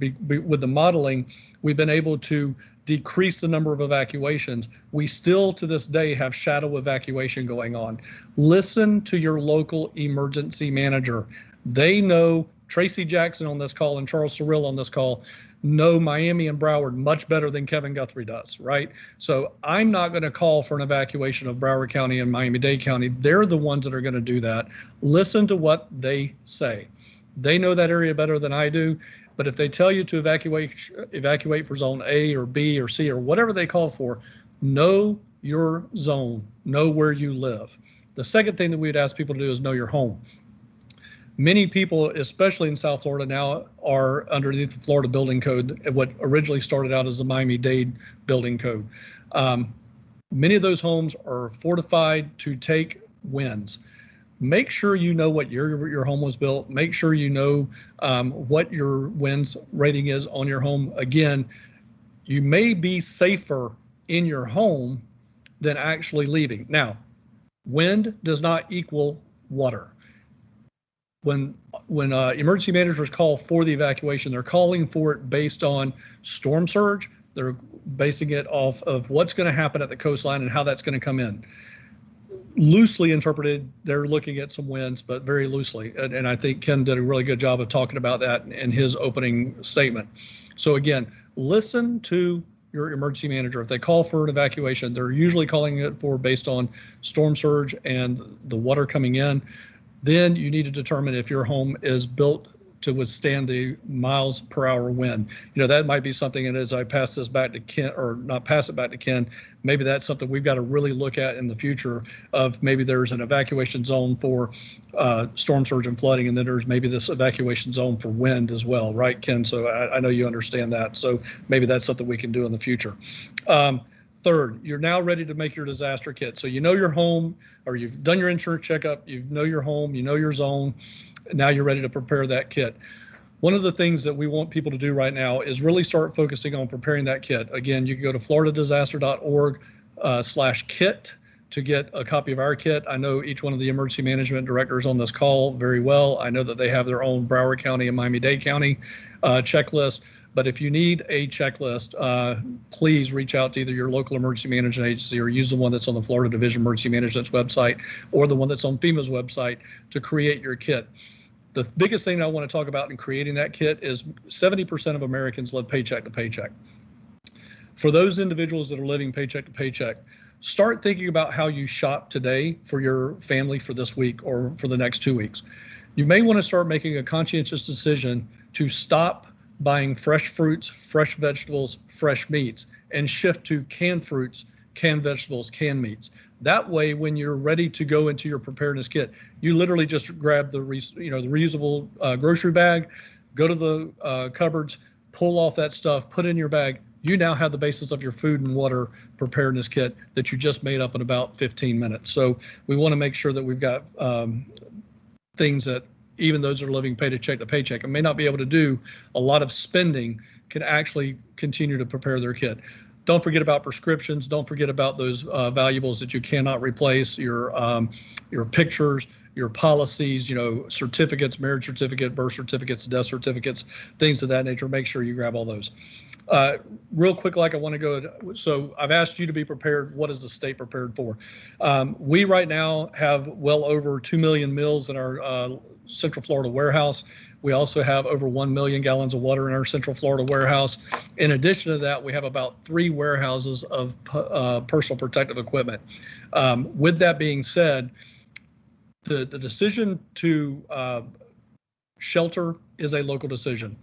with the modeling, we've been able to decrease the number of evacuations. We still to this day have shadow evacuation going on. Listen to your local emergency manager. They know, Tracy Jackson on this call and Charles Cyril on this call know Miami and Broward much better than Kevin Guthrie does, right? So I'm not going to call for an evacuation of Broward County and Miami-Dade County. They're the ones that are going to do that. Listen to what they say. They know that area better than I do, but if they tell you to evacuate for zone A or B or C or whatever they call for, know your zone, know where you live. The second thing that we'd ask people to do is know your home. Many people, especially in South Florida now, are underneath the Florida Building Code, what originally started out as the Miami-Dade Building Code. Many of those homes are fortified to take winds. Make sure you know what your home was built. Make sure you know what your winds rating is on your home. Again, you may be safer in your home than actually leaving. Now, wind does not equal water. When emergency managers call for the evacuation, they're calling for it based on storm surge. They're basing it off of what's going to happen at the coastline and how that's going to come in. Loosely interpreted, they're looking at some winds, but very loosely. And I think Ken did a really good job of talking about that in his opening statement. So again, listen to your emergency manager. If they call for an evacuation, they're usually calling it for based on storm surge and the water coming in. Then you need to determine if your home is built to withstand the miles per hour wind. You know, that might be something, and as I pass this back to Ken, or not pass it back to Ken, maybe that's something we've got to really look at in the future of maybe there's an evacuation zone for storm surge and flooding, and then there's maybe this evacuation zone for wind as well, right, Ken? So I know you understand that. So maybe that's something we can do in the future. Third, you're now ready to make your disaster kit. So you know your home, or you've done your insurance checkup, you know your home, you know your zone. Now you're ready to prepare that kit. One of the things that we want people to do right now is really start focusing on preparing that kit. Again, you can go to floridadisaster.org/kit to get a copy of our kit. I know each one of the emergency management directors on this call very well. I know that they have their own Broward County and Miami-Dade County checklist. But if you need a checklist, please reach out to either your local emergency management agency or use the one that's on the Florida Division Emergency Management's website or the one that's on FEMA's website to create your kit. The biggest thing I want to talk about in creating that kit is 70% of Americans live paycheck to paycheck. For those individuals that are living paycheck to paycheck, start thinking about how you shop today for your family for this week or for the next 2 weeks. You may want to start making a conscientious decision to stop buying fresh fruits, fresh vegetables, fresh meats, and shift to canned fruits, canned vegetables, canned meats. That way, when you're ready to go into your preparedness kit, you literally just grab the reusable grocery bag, go to the cupboards, pull off that stuff, put it in your bag. You now have the basis of your food and water preparedness kit that you just made up in about 15 minutes. So we want to make sure that we've got things that even those that are living paycheck to paycheck and may not be able to do a lot of spending can actually continue to prepare their kit. Don't forget about prescriptions. Don't forget about those valuables that you cannot replace, your pictures, your policies, certificates, marriage certificate, birth certificates, death certificates, things of that nature. Make sure you grab all those. Real quick, I want to go. So I've asked you to be prepared. What is the state prepared for? We right now have well over 2 million meals in our Central Florida warehouse. We also have over 1 million gallons of water in our Central Florida warehouse. In addition to that, we have about 3 warehouses of personal protective equipment. With that being said, the decision to shelter is a local decision.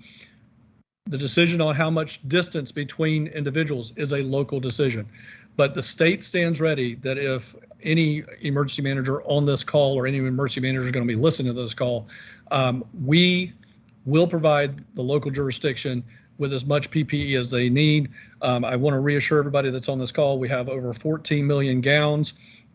The decision on how much distance between individuals is a local decision. But the state stands ready that if any emergency manager on this call or any emergency manager is going to be listening to this call, we will provide the local jurisdiction with as much PPE as they need. I want to reassure everybody that's on this call, we have over 14 million gowns,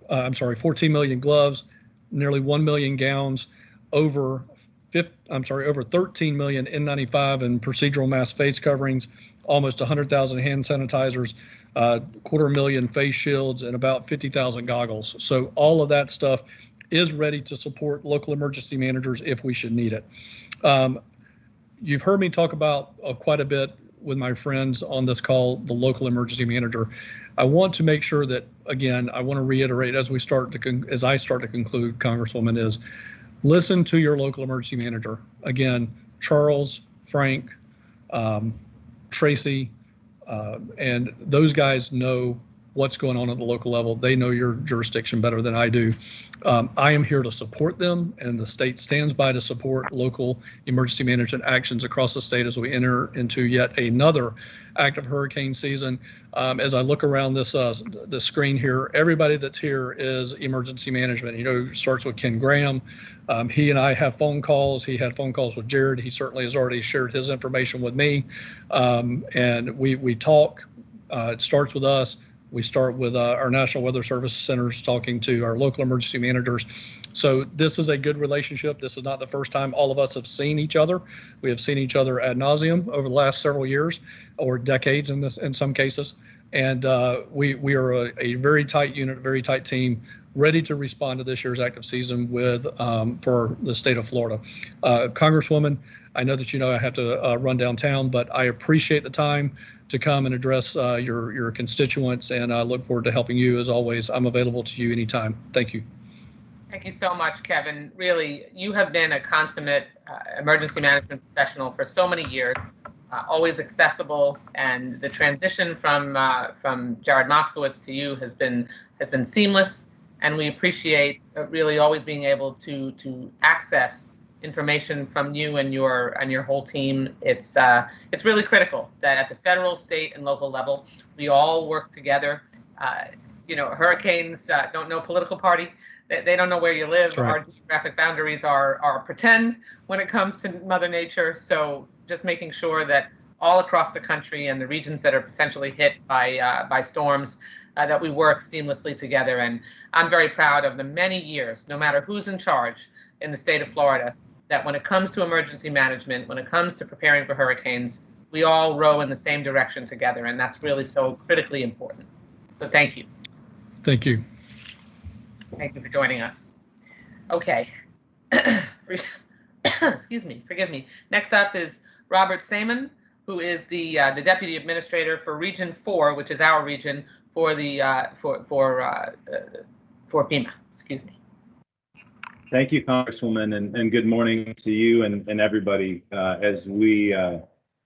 14 million gloves, nearly 1 million gowns, over 13 million N95 and procedural mask face coverings, almost 100,000 hand sanitizers, 250,000 face shields, and about 50,000 goggles. So all of that stuff is ready to support local emergency managers if we should need it. You've heard me talk about quite a bit with my friends on this call, the local emergency manager. I want to make sure that, again, I want to reiterate as I start to conclude, Congresswoman, is listen to your local emergency manager. Again, Charles, Frank, Tracy, and those guys know what's going on at the local level. They know your jurisdiction better than I do. I am here to support them, and the state stands by to support local emergency management actions across the state as we enter into yet another active hurricane season. As I look around this the screen here, everybody that's here is emergency management. You know, it starts with Ken Graham. He and I have phone calls. He had phone calls with Jared. He certainly has already shared his information with me, and we talk. It starts with us. We start with our National Weather Service centers talking to our local emergency managers. So this is a good relationship. This is not the first time all of us have seen each other. We have seen each other ad nauseum over the last several years or decades in some cases. And we are a very tight unit, a very tight team, ready to respond to this year's active season with for the state of Florida. Congresswoman, I know that I have to run downtown, but I appreciate the time to come and address your constituents, and I look forward to helping you as always. I'm available to you anytime. Thank you. Thank you so much, Kevin. Really, you have been a consummate emergency management professional for so many years, always accessible, and the transition from Jared Moskowitz to you has been seamless, and we appreciate really always being able to access information from you and your whole team. It's really critical that at the federal, state, and local level, we all work together. Hurricanes don't know political party. They don't know where you live. Right. Our geographic boundaries are pretend when it comes to Mother Nature. So just making sure that all across the country and the regions that are potentially hit by storms, that we work seamlessly together. And I'm very proud of the many years, no matter who's in charge in the state of Florida, that when it comes to emergency management, when it comes to preparing for hurricanes, we all row in the same direction together, and that's really so critically important. So thank you. Thank you. Thank you for joining us. Okay. Excuse me, forgive me. Next up is Robert Seaman, who is the Deputy Administrator for Region 4, which is our region for the for FEMA. Excuse me. Thank you, Congresswoman, and good morning to you and everybody as we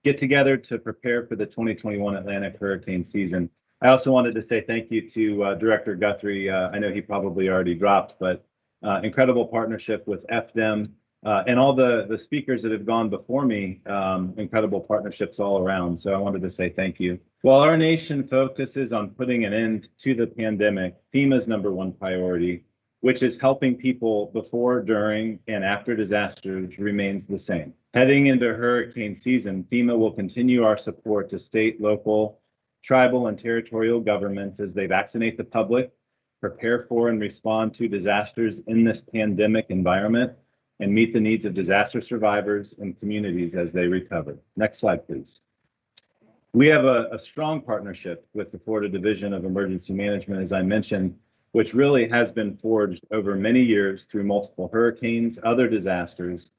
get together to prepare for the 2021 Atlantic hurricane season. I also wanted to say thank you to Director Guthrie. I know he probably already dropped, but incredible partnership with FDEM and all the speakers that have gone before me, incredible partnerships all around. So I wanted to say thank you. While our nation focuses on putting an end to the pandemic, FEMA's #1 priority, which is helping people before, during, and after disasters, remains the same. Heading into hurricane season, FEMA will continue our support to state, local, tribal, and territorial governments as they vaccinate the public, prepare for and respond to disasters in this pandemic environment, and meet the needs of disaster survivors and communities as they recover. Next slide, please. We have a strong partnership with the Florida Division of Emergency Management, as I mentioned, which really has been forged over many years through multiple hurricanes, other disasters,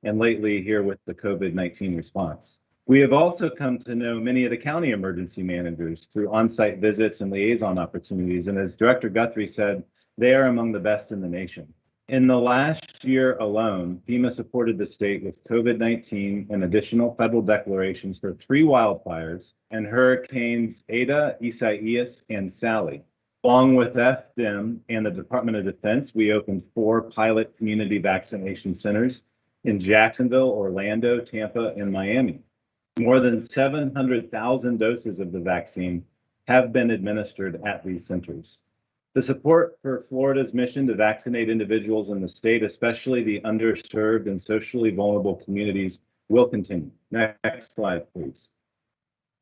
and lately here with the COVID-19 response. We have also come to know many of the county emergency managers through on-site visits and liaison opportunities, and as Director Guthrie said, they are among the best in the nation. In the last year alone, FEMA supported the state with COVID-19 and additional federal declarations for 3 wildfires and hurricanes Eta, Isaias, and Sally. Along with FDEM and the Department of Defense, we opened 4 pilot community vaccination centers in Jacksonville, Orlando, Tampa, and Miami. More than 700,000 doses of the vaccine have been administered at these centers. The support for Florida's mission to vaccinate individuals in the state, especially the underserved and socially vulnerable communities, will continue. Next slide, please.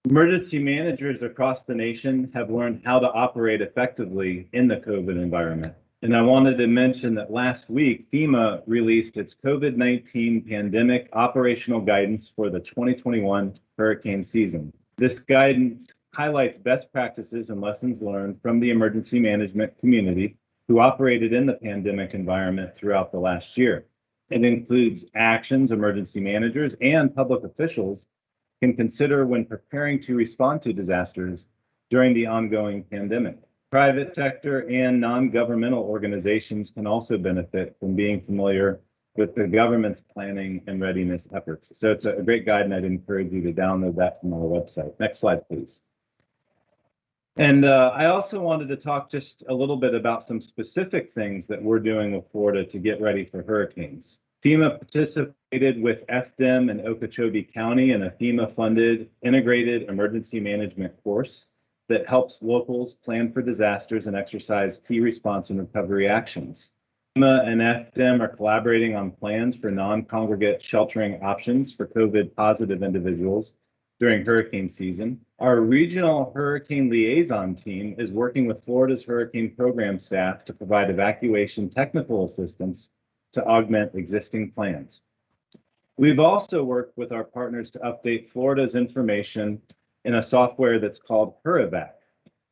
Emergency managers across the nation have learned how to operate effectively in the COVID environment. And I wanted to mention that last week, FEMA released its COVID-19 pandemic operational guidance for the 2021 hurricane season. This guidance highlights best practices and lessons learned from the emergency management community who operated in the pandemic environment throughout the last year. It includes actions emergency managers and public officials can consider when preparing to respond to disasters during the ongoing pandemic. Private sector and non-governmental organizations can also benefit from being familiar with the government's planning and readiness efforts. So it's a great guide, and I'd encourage you to download that from our website. Next slide, please. And I also wanted to talk just a little bit about some specific things that we're doing with Florida to get ready for hurricanes. FEMA participated with FDEM and Okeechobee County in a FEMA-funded integrated emergency management course that helps locals plan for disasters and exercise key response and recovery actions. FEMA and FDEM are collaborating on plans for non-congregate sheltering options for COVID-positive individuals during hurricane season. Our regional hurricane liaison team is working with Florida's hurricane program staff to provide evacuation technical assistance to augment existing plans. We've also worked with our partners to update Florida's information in a software that's called HurEvac.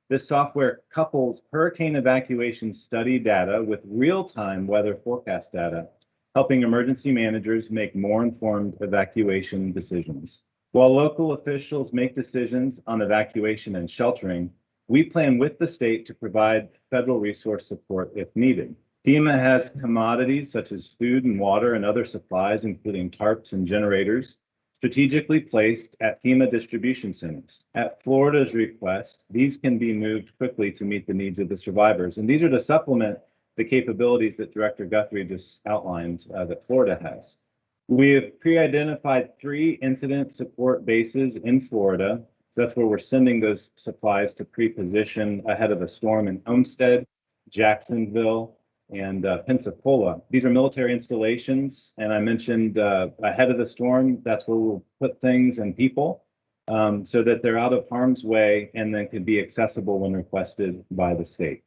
This software couples hurricane evacuation study data with real-time weather forecast data, helping emergency managers make more informed evacuation decisions. While local officials make decisions on evacuation and sheltering, we plan with the state to provide federal resource support if needed. FEMA has commodities such as food and water and other supplies, including tarps and generators, strategically placed at FEMA distribution centers. At Florida's request, these can be moved quickly to meet the needs of the survivors. And these are to supplement the capabilities that Director Guthrie just outlined that Florida has. We have pre-identified 3 incident support bases in Florida. So that's where we're sending those supplies to pre-position ahead of a storm in Olmsted, Jacksonville, and Pensacola. These are military installations, and I mentioned ahead of the storm, that's where we'll put things and people so that they're out of harm's way and then can be accessible when requested by the state.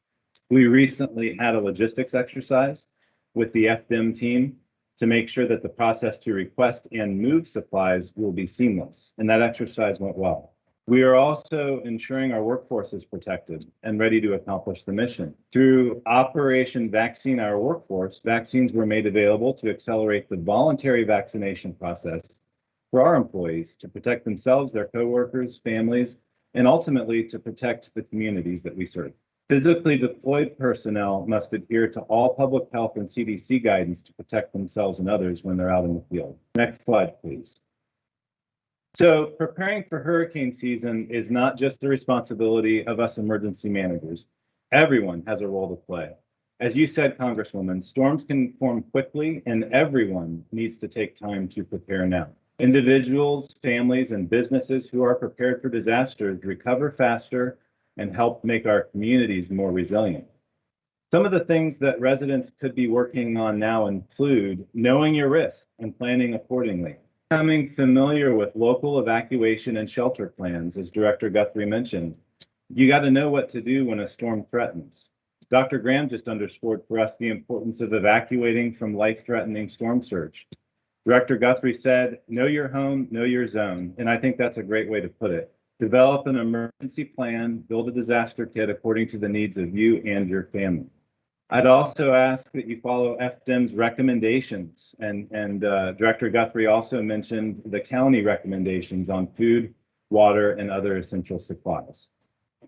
We recently had a logistics exercise with the FDEM team to make sure that the process to request and move supplies will be seamless, and that exercise went well. We are also ensuring our workforce is protected and ready to accomplish the mission. Through Operation Vaccine Our Workforce, vaccines were made available to accelerate the voluntary vaccination process for our employees to protect themselves, their coworkers, families, and ultimately to protect the communities that we serve. Physically deployed personnel must adhere to all public health and CDC guidance to protect themselves and others when they're out in the field. Next slide, please. So preparing for hurricane season is not just the responsibility of us emergency managers. Everyone has a role to play. As you said, Congresswoman, storms can form quickly and everyone needs to take time to prepare now. Individuals, families, and businesses who are prepared for disasters recover faster and help make our communities more resilient. Some of the things that residents could be working on now include knowing your risk and planning accordingly. Becoming familiar with local evacuation and shelter plans, as Director Guthrie mentioned. You got to know what to do when a storm threatens. Dr. Graham just underscored for us the importance of evacuating from life-threatening storm surge. Director Guthrie said, know your home, know your zone, and I think that's a great way to put it. Develop an emergency plan, build a disaster kit according to the needs of you and your family. I'd also ask that you follow FDEM's recommendations, and Director Guthrie also mentioned the county recommendations on food, water, and other essential supplies.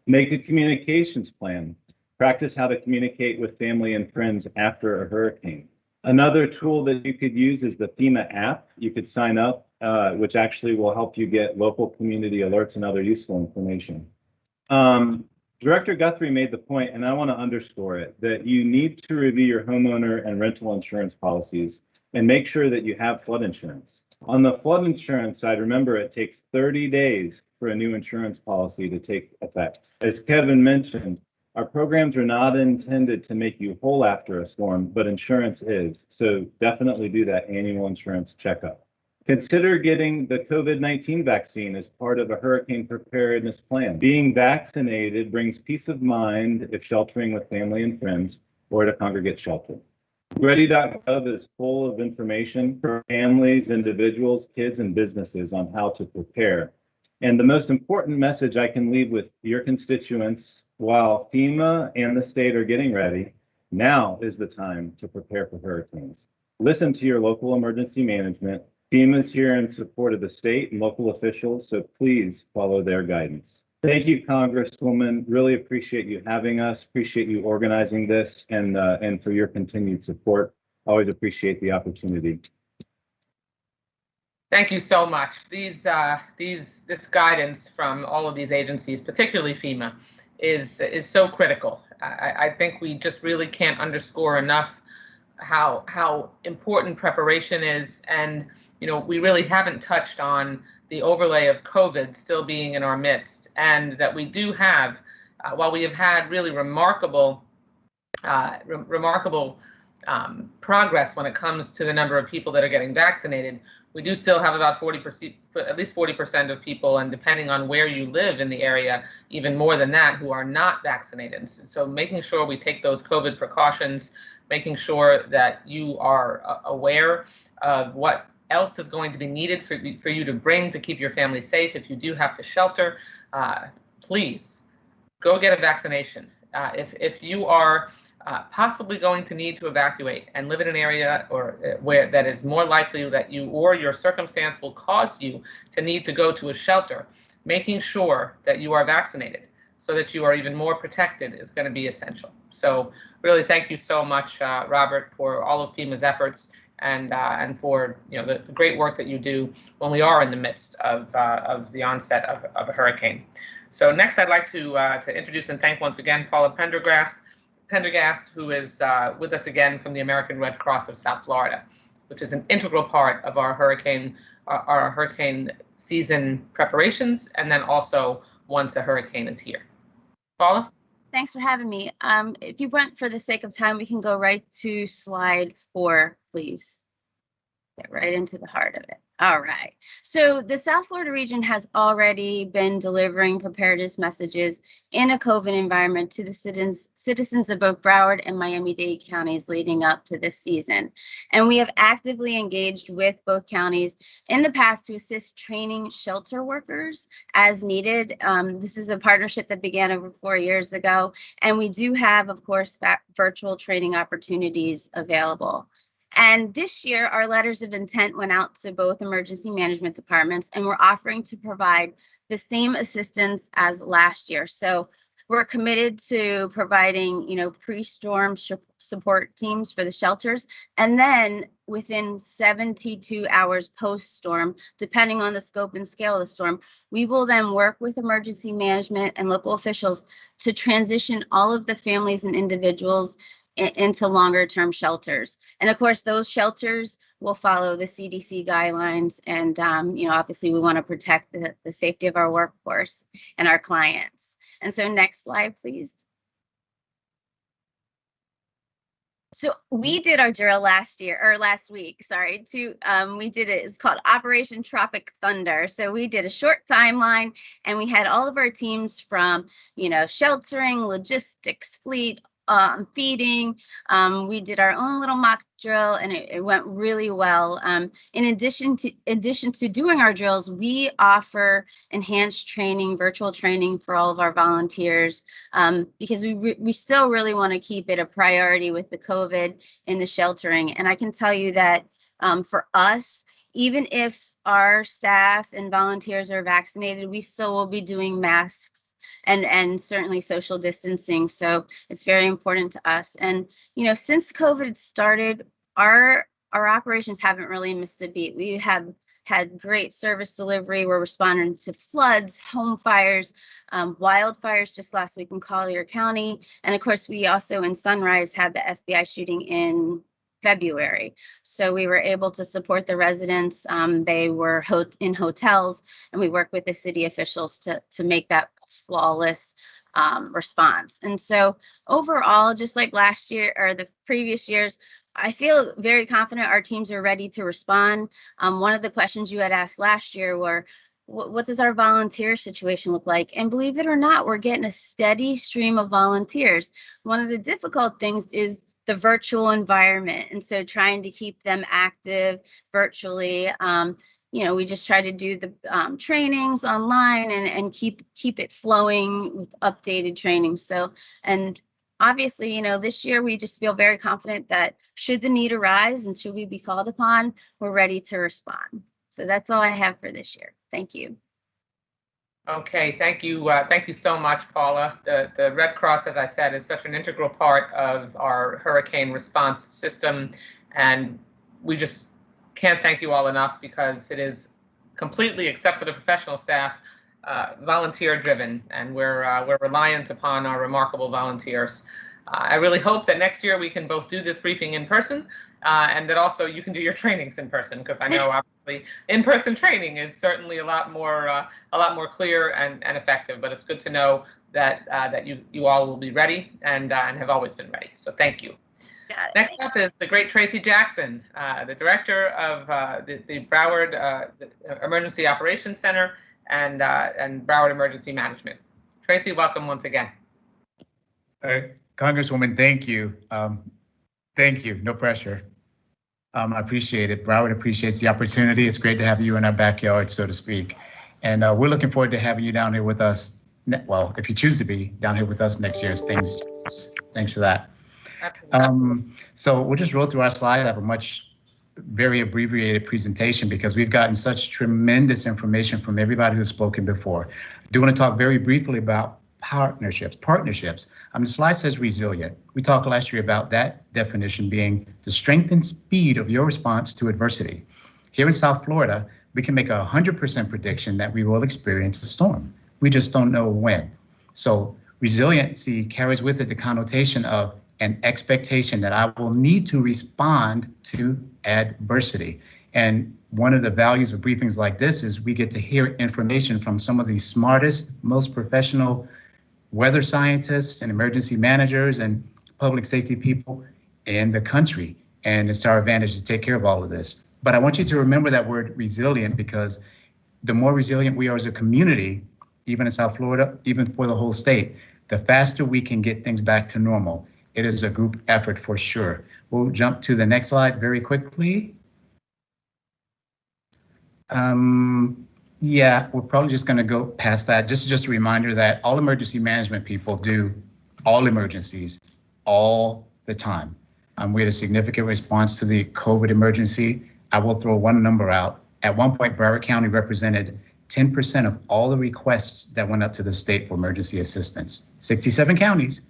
Make a communications plan. Practice how to communicate with family and friends after a hurricane. Another tool that you could use is the FEMA app. You could sign up, which actually will help you get local community alerts and other useful information. Director Guthrie made the point, and I want to underscore it, that you need to review your homeowner and rental insurance policies and make sure that you have flood insurance. On the flood insurance side, remember it takes 30 days for a new insurance policy to take effect. As Kevin mentioned, our programs are not intended to make you whole after a storm, but insurance is. So definitely do that annual insurance checkup. Consider getting the COVID-19 vaccine as part of a hurricane preparedness plan. Being vaccinated brings peace of mind if sheltering with family and friends or at a congregate shelter. Ready.gov is full of information for families, individuals, kids, and businesses on how to prepare. And the most important message I can leave with your constituents, while FEMA and the state are getting ready, now is the time to prepare for hurricanes. Listen to your local emergency management. FEMA is here in support of the state and local officials, so please follow their guidance. Thank you, Congresswoman. Really appreciate you having us. Appreciate you organizing this and for your continued support. Always appreciate the opportunity. Thank you so much. This guidance from all of these agencies, particularly FEMA, is so critical. I think we just really can't underscore enough how important preparation is, and we really haven't touched on the overlay of COVID still being in our midst, and that we do have, while we have had really remarkable progress when it comes to the number of people that are getting vaccinated, we do still have about 40%, at least 40% of people, and depending on where you live in the area, even more than that, who are not vaccinated. So making sure we take those COVID precautions, making sure that you are aware of what else is going to be needed for you to bring to keep your family safe. If you do have to shelter, please go get a vaccination. If you are possibly going to need to evacuate and live in an area where that is more likely that you or your circumstance will cause you to need to go to a shelter, making sure that you are vaccinated so that you are even more protected is going to be essential. So really, thank you so much, Robert, for all of FEMA's efforts and for the great work that you do when we are in the midst of the onset of a hurricane. So next, I'd like to introduce and thank once again Paula Pendergast, who is with us again from the American Red Cross of South Florida, which is an integral part of our hurricane season preparations, and then also once a hurricane is here. Paula? Thanks for having me. If you want, for the sake of time, we can go right to slide 4, please. Get right into the heart of it. All right. So the South Florida region has already been delivering preparedness messages in a COVID environment to the citizens of both Broward and Miami-Dade counties leading up to this season. And we have actively engaged with both counties in the past to assist training shelter workers as needed. This is a partnership that began over 4 years ago. And we do have, of course, virtual training opportunities available. And this year, our letters of intent went out to both emergency management departments, and we're offering to provide the same assistance as last year. So we're committed to providing, pre-storm support teams for the shelters. And then within 72 hours post-storm, depending on the scope and scale of the storm, we will then work with emergency management and local officials to transition all of the families and individuals into longer term shelters. And of course, those shelters will follow the CDC guidelines. And, obviously we want to protect the safety of our workforce and our clients. And so next slide, please. So we did our drill last week, we did it, it's called Operation Tropic Thunder. So we did a short timeline and we had all of our teams from, sheltering, logistics, fleet, feeding. We did our own little mock drill and it went really well. In addition to doing our drills, we offer enhanced training, virtual training for all of our volunteers because we still really want to keep it a priority with the COVID and the sheltering. And I can tell you that for us, even if our staff and volunteers are vaccinated, we still will be doing masks and certainly social distancing. So it's very important to us. And, since COVID started, our operations haven't really missed a beat. We have had great service delivery. We're responding to floods, home fires, wildfires just last week in Collier County. And of course, we also in Sunrise had the FBI shooting in February. So we were able to support the residents. They were in hotels, and we worked with the city officials to make that flawless response. And so overall, just like last year or the previous years, I feel very confident our teams are ready to respond. One of the questions you had asked last year were, what does our volunteer situation look like? And believe it or not, we're getting a steady stream of volunteers. One of the difficult things is the virtual environment. And so trying to keep them active virtually. We just try to do the trainings online and keep it flowing with updated trainings. So, and obviously, this year we just feel very confident that should the need arise and should we be called upon, we're ready to respond. So that's all I have for this year. Thank you. Okay, thank you. Thank you so much, Paula. The Red Cross, as I said, is such an integral part of our hurricane response system. And we just can't thank you all enough because it is completely, except for the professional staff, volunteer driven, and we're reliant upon our remarkable volunteers. I really hope that next year we can both do this briefing in person, and that also you can do your trainings in person, because I know obviously in-person training is certainly a lot more clear and effective. But it's good to know that you all will be ready and have always been ready. So thank you. Next up is the great Tracy Jackson, the director of the Broward Emergency Operations Center and Broward Emergency Management. Tracy, welcome once again. Congresswoman, thank you. Thank you. No pressure. I appreciate it. Broward appreciates the opportunity. It's great to have you in our backyard, so to speak. And we're looking forward to having you down here with us. Well, if you choose to be down here with us next year, thanks for that. So we'll just roll through our slide. I have a very abbreviated presentation because we've gotten such tremendous information from everybody who's spoken before. I do want to talk very briefly about partnerships. The slide says resilient. We talked last year about that definition being the strength and speed of your response to adversity. Here in South Florida, we can make a 100% prediction that we will experience a storm. We just don't know when. So resiliency carries with it the connotation of an expectation that I will need to respond to adversity. And one of the values of briefings like this is we get to hear information from some of the smartest, most professional weather scientists and emergency managers and public safety people in the country. And it's to our advantage to take care of all of this. But I want you to remember that word resilient, because the more resilient we are as a community, even in South Florida, even for the whole state, the faster we can get things back to normal. It is a group effort for sure. We'll jump to the next slide very quickly. Yeah, we're probably just going to go past that. Just a reminder that all emergency management people do all emergencies all the time. We had a significant response to the COVID emergency. I will throw one number out. At one point, Broward County represented 10% of all the requests that went up to the state for emergency assistance. 67 counties.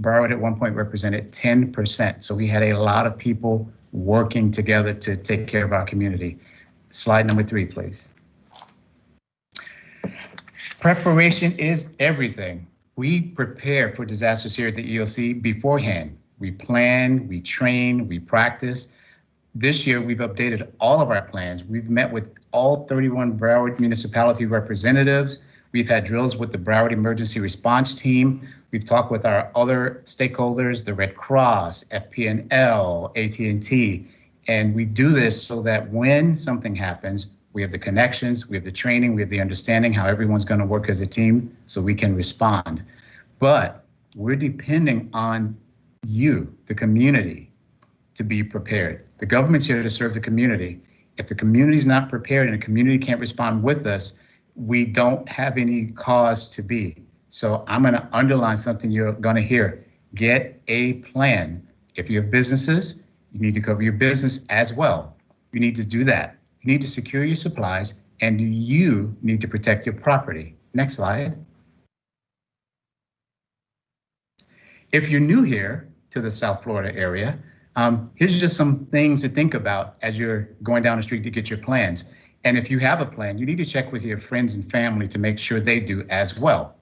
Broward at one point represented 10%. So we had a lot of people working together to take care of our community. Slide number 3, please. Preparation is everything. We prepare for disasters here at the EOC beforehand. We plan, we train, we practice. This year, we've updated all of our plans. We've met with all 31 Broward municipality representatives. We've had drills with the Broward Emergency Response Team. We've talked with our other stakeholders, the Red Cross, FPNL, AT&T, and we do this so that when something happens, we have the connections, we have the training, we have the understanding how everyone's going to work as a team so we can respond. But we're depending on you, the community, to be prepared. The government's here to serve the community. If the community's not prepared and the community can't respond with us, we don't have any cause to be. So I'm going to underline something you're going to hear. Get a plan. If you have businesses, you need to cover your business as well. You need to do that. You need to secure your supplies, and you need to protect your property. Next slide. If you're new here to the South Florida area, here's just some things to think about as you're going down the street to get your plans. And if you have a plan, you need to check with your friends and family to make sure they do as well.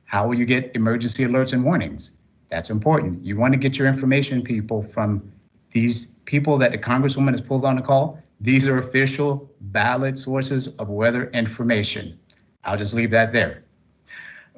How will you get emergency alerts and warnings? That's important. You want to get your information, people, from these people that the Congresswoman has pulled on the call. These are official, valid sources of weather information. I'll just leave that there.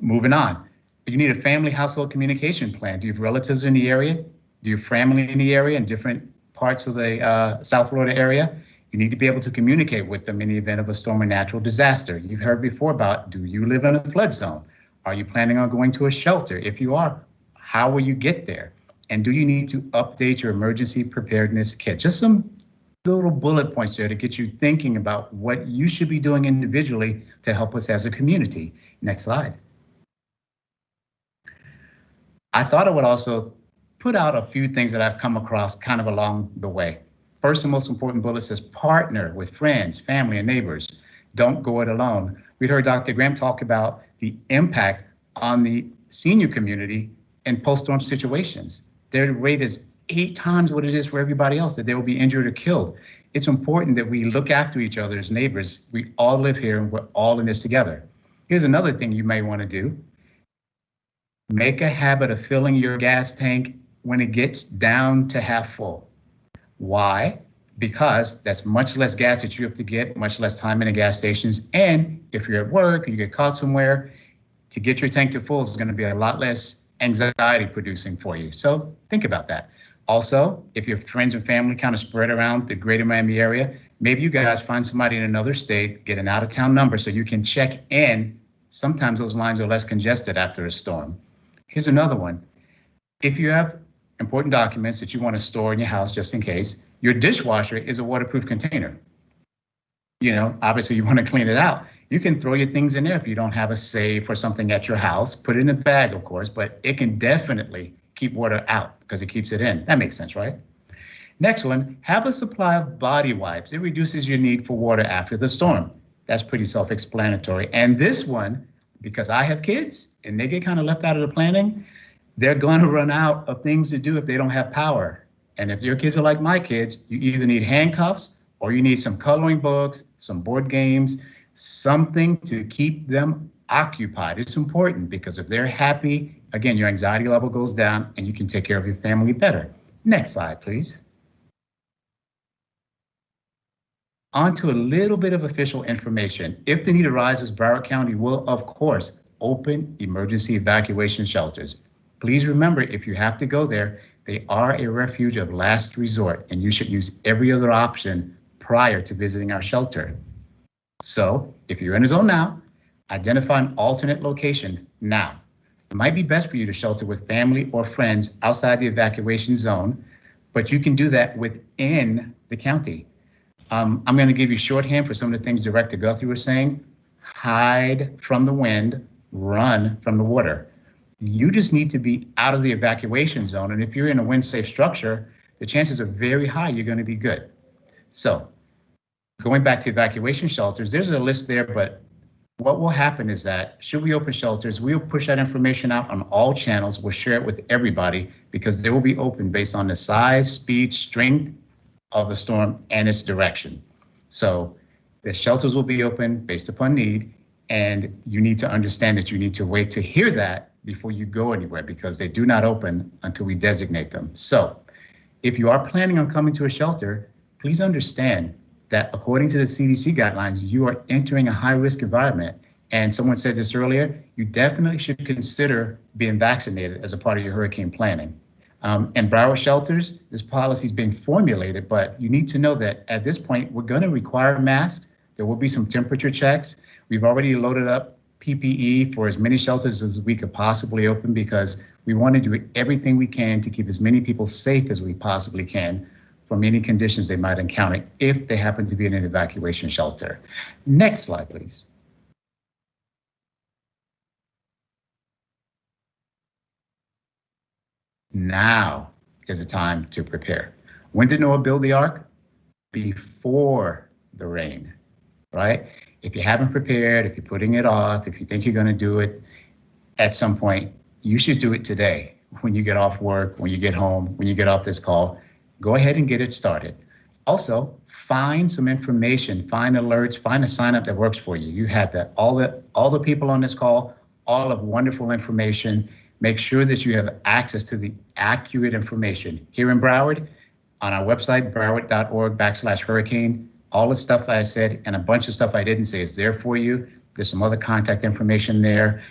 Moving on. You need a family household communication plan. Do you have relatives in the area? Do you have family in the area in different parts of the South Florida area, you need to be able to communicate with them in the event of a storm or natural disaster. You've heard before about, do you live in a flood zone? Are you planning on going to a shelter? If you are, how will you get there? And do you need to update your emergency preparedness kit? Just some little bullet points there to get you thinking about what you should be doing individually to help us as a community. Next slide. I thought I would also put out a few things that I've come across kind of along the way. First and most important bullet says partner with friends, family, and neighbors. Don't go it alone. We heard Dr. Graham talk about the impact on the senior community in post-storm situations. Their rate is 8 times what it is for everybody else, that they will be injured or killed. It's important that we look after each other as neighbors. We all live here and we're all in this together. Here's another thing you may want to do. Make a habit of filling your gas tank when it gets down to half full. Why? Because that's much less gas that you have to get, much less time in the gas stations. And if you're at work or you get caught somewhere, to get your tank to full is going to be a lot less anxiety producing for you. So think about that. Also, if your friends and family kind of spread around the greater Miami area, maybe you guys find somebody in another state, get an out-of-town number so you can check in. Sometimes those lines are less congested after a storm. Here's another one. If you have important documents that you want to store in your house just in case, your dishwasher is a waterproof container. You know, obviously you want to clean it out. You can throw your things in there if you don't have a safe or something at your house. Put it in a bag, of course, but it can definitely keep water out because it keeps it in. That makes sense, right? Next one, have a supply of body wipes. It reduces your need for water after the storm. That's pretty self-explanatory. And this one, because I have kids and they get kind of left out of the planning, they're going to run out of things to do if they don't have power. And if your kids are like my kids, you either need handcuffs or you need some coloring books, some board games, something to keep them occupied. It's important because if they're happy, again, your anxiety level goes down and you can take care of your family better. Next slide, please. On to a little bit of official information. If the need arises, Broward County will, of course, open emergency evacuation shelters. Please remember, if you have to go there, they are a refuge of last resort, and you should use every other option prior to visiting our shelter. So if you're in a zone now, identify an alternate location now. It might be best for you to shelter with family or friends outside the evacuation zone, but you can do that within the county. I'm going to give you shorthand for some of the things Director Guthrie was saying. Hide from the wind, run from the water. You just need to be out of the evacuation zone. And if you're in a wind-safe structure, the chances are very high you're going to be good. So going back to evacuation shelters, there's a list there, but what will happen is that should we open shelters, we'll push that information out on all channels. We'll share it with everybody because they will be open based on the size, speed, strength of the storm and its direction. So the shelters will be open based upon need, and you need to understand that you need to wait to hear that before you go anywhere because they do not open until we designate them. So if you are planning on coming to a shelter, please understand that according to the CDC guidelines, you are entering a high-risk environment. And someone said this earlier, you definitely should consider being vaccinated as a part of your hurricane planning. In Broward shelters, this policy is being formulated, but you need to know that at this point, we're going to require masks. There will be some temperature checks. We've already loaded up PPE for as many shelters as we could possibly open because we want to do everything we can to keep as many people safe as we possibly can from any conditions they might encounter if they happen to be in an evacuation shelter. Next slide, please. Now is the time to prepare. When did Noah build the ark? Before the rain, right? If you haven't prepared, if you're putting it off, if you think you're going to do it at some point, you should do it today. When you get off work, when you get home, when you get off this call, go ahead and get it started. Also, find some information, find alerts, find a sign up that works for you. You have that. All the people on this call, all of wonderful information. Make sure that you have access to the accurate information. Here in Broward, on our website, broward.org/hurricane, all the stuff I said and a bunch of stuff I didn't say is there for you. There's some other contact information there.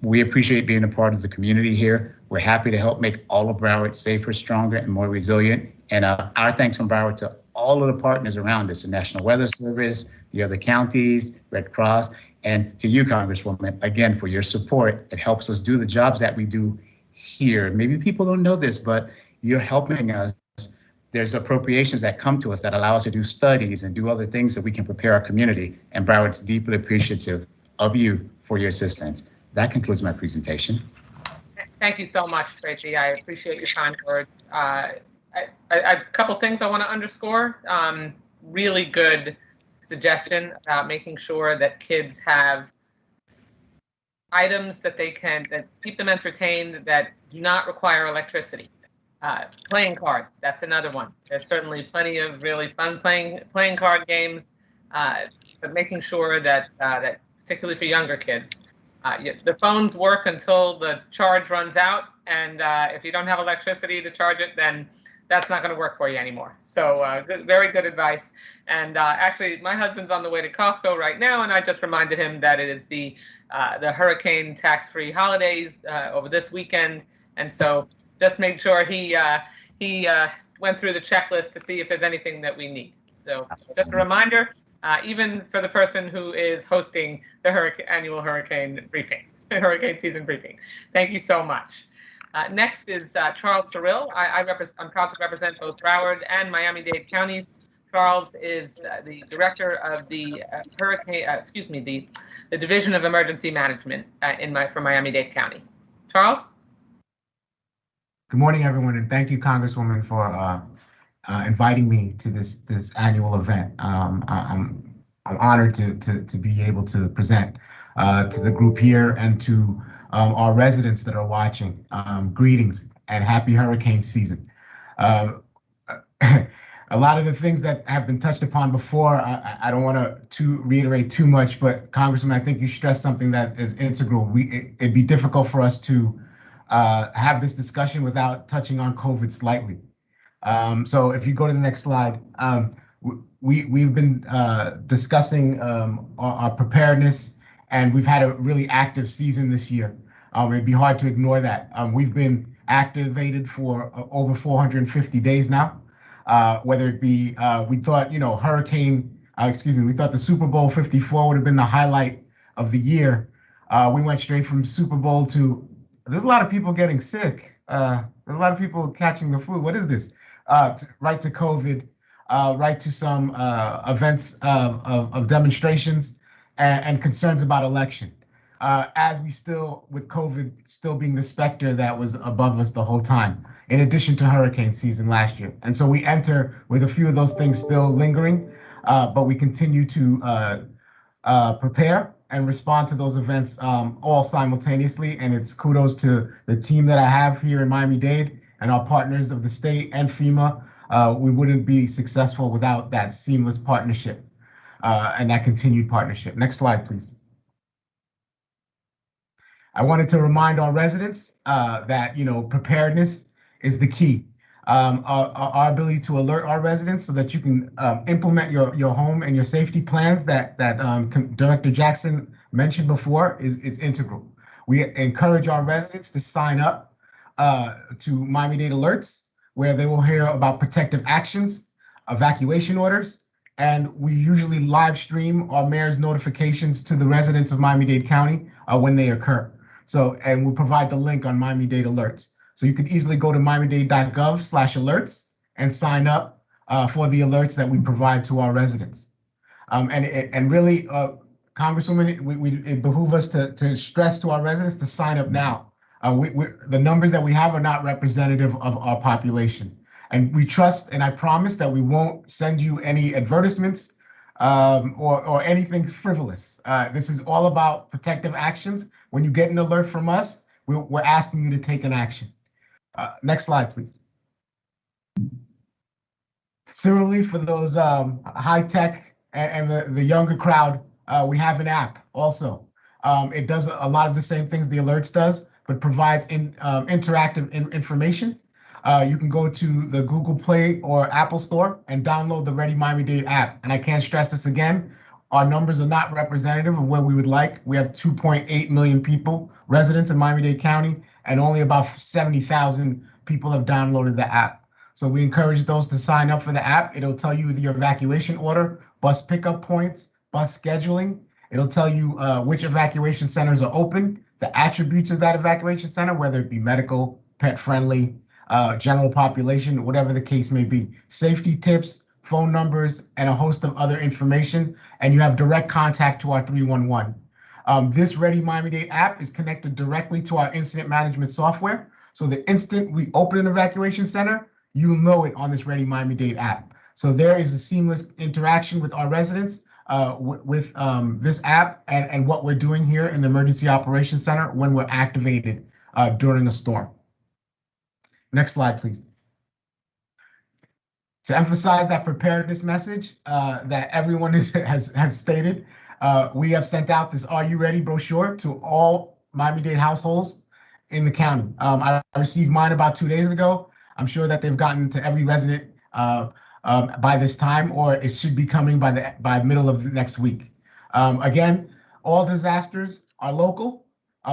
We appreciate being a part of the community here. We're happy to help make all of Broward safer, stronger, and more resilient. And our thanks from Broward to all of the partners around us, the National Weather Service, the other counties, Red Cross, and to you, Congresswoman, again, for your support. It helps us do the jobs that we do here. Maybe people don't know this, but you're helping us. There's appropriations that come to us that allow us to do studies and do other things that we can prepare our community. And Broward's deeply appreciative of you for your assistance. That concludes my presentation. Thank you so much, Tracy. I appreciate your kind words. A couple things I want to underscore. Really good suggestion about making sure that kids have items that that keep them entertained, that do not require electricity. Playing cards, that's another one. There's certainly plenty of really fun playing card games, but making sure that, particularly for younger kids, the phones work until the charge runs out, and if you don't have electricity to charge it, then that's not going to work for you anymore. So very good advice. And actually, my husband's on the way to Costco right now, and I just reminded him that it is the hurricane tax-free holidays over this weekend, and so just made sure he went through the checklist to see if there's anything that we need. So just a reminder, even for the person who is hosting the annual hurricane briefing, hurricane season briefing. Thank you so much. Next is Charles Terrell. I'm proud to represent both Broward and Miami-Dade counties. Charles is the director of the the Division of Emergency Management for Miami-Dade County. Charles? Good morning, everyone, and thank you, Congresswoman, for inviting me to this annual event. I'm honored to be able to present to the group here and to our residents that are watching. Greetings and happy hurricane season. A lot of the things that have been touched upon before, I don't want to reiterate too much, but Congressman, I think you stressed something that is integral. It'd be difficult for us to have this discussion without touching on COVID slightly. So if you go to the next slide, we've been discussing our preparedness, and we've had a really active season this year. It'd be hard to ignore that. We've been activated for over 450 days now. Whether it be, we thought, we thought the Super Bowl 54 would have been the highlight of the year. We went straight from Super Bowl to, there's a lot of people getting sick. There's a lot of people catching the flu. What is this? Right to COVID, right to some events of demonstrations and concerns about election. As we still, with COVID still being the specter that was above us the whole time, in addition to hurricane season last year. And so we enter with a few of those things still lingering, but we continue to prepare and respond to those events all simultaneously. And it's kudos to the team that I have here in Miami-Dade and our partners of the state and FEMA. We wouldn't be successful without that seamless partnership and that continued partnership. Next slide, please. I wanted to remind our residents that, preparedness is the key. Our ability to alert our residents so that you can implement your home and your safety plans that Director Jackson mentioned before is integral. We encourage our residents to sign up to Miami-Dade Alerts, where they will hear about protective actions, evacuation orders, and we usually live stream our mayor's notifications to the residents of Miami-Dade County when they occur. So, and we'll provide the link on Miami-Dade Alerts. So you could easily go to miamidade.gov/alerts and sign up for the alerts that we provide to our residents. And really, Congresswoman, it behooves us to stress to our residents to sign up now. The numbers that we have are not representative of our population. And we trust, and I promise that we won't send you any advertisements or anything frivolous. This is all about protective actions. When you get an alert from us, we're asking you to take an action. Next slide, please. Similarly, for those high tech and the younger crowd, we have an app also. It does a lot of the same things the alerts does, but provides interactive information. You can go to the Google Play or Apple Store and download the Ready Miami-Dade app. And I can't stress this again, our numbers are not representative of where we would like. We have 2.8 million people, residents in Miami-Dade County, and only about 70,000 people have downloaded the app. So we encourage those to sign up for the app. It'll tell you your evacuation order, bus pickup points, bus scheduling. It'll tell you which evacuation centers are open, the attributes of that evacuation center, whether it be medical, pet friendly, general population, whatever the case may be. Safety tips, phone numbers, and a host of other information. And you have direct contact to our 311. This Ready Miami-Dade app is connected directly to our incident management software. So the instant we open an evacuation center, you'll know it on this Ready Miami-Dade app. So there is a seamless interaction with our residents with this app and what we're doing here in the Emergency Operations Center when we're activated during a storm. Next slide, please. To emphasize that preparedness message that everyone has stated, we have sent out this Are You Ready brochure to all Miami-Dade households in the county. I received mine about 2 days ago. I'm sure that they've gotten to every resident by this time, or it should be coming by middle of next week. Again, all disasters are local.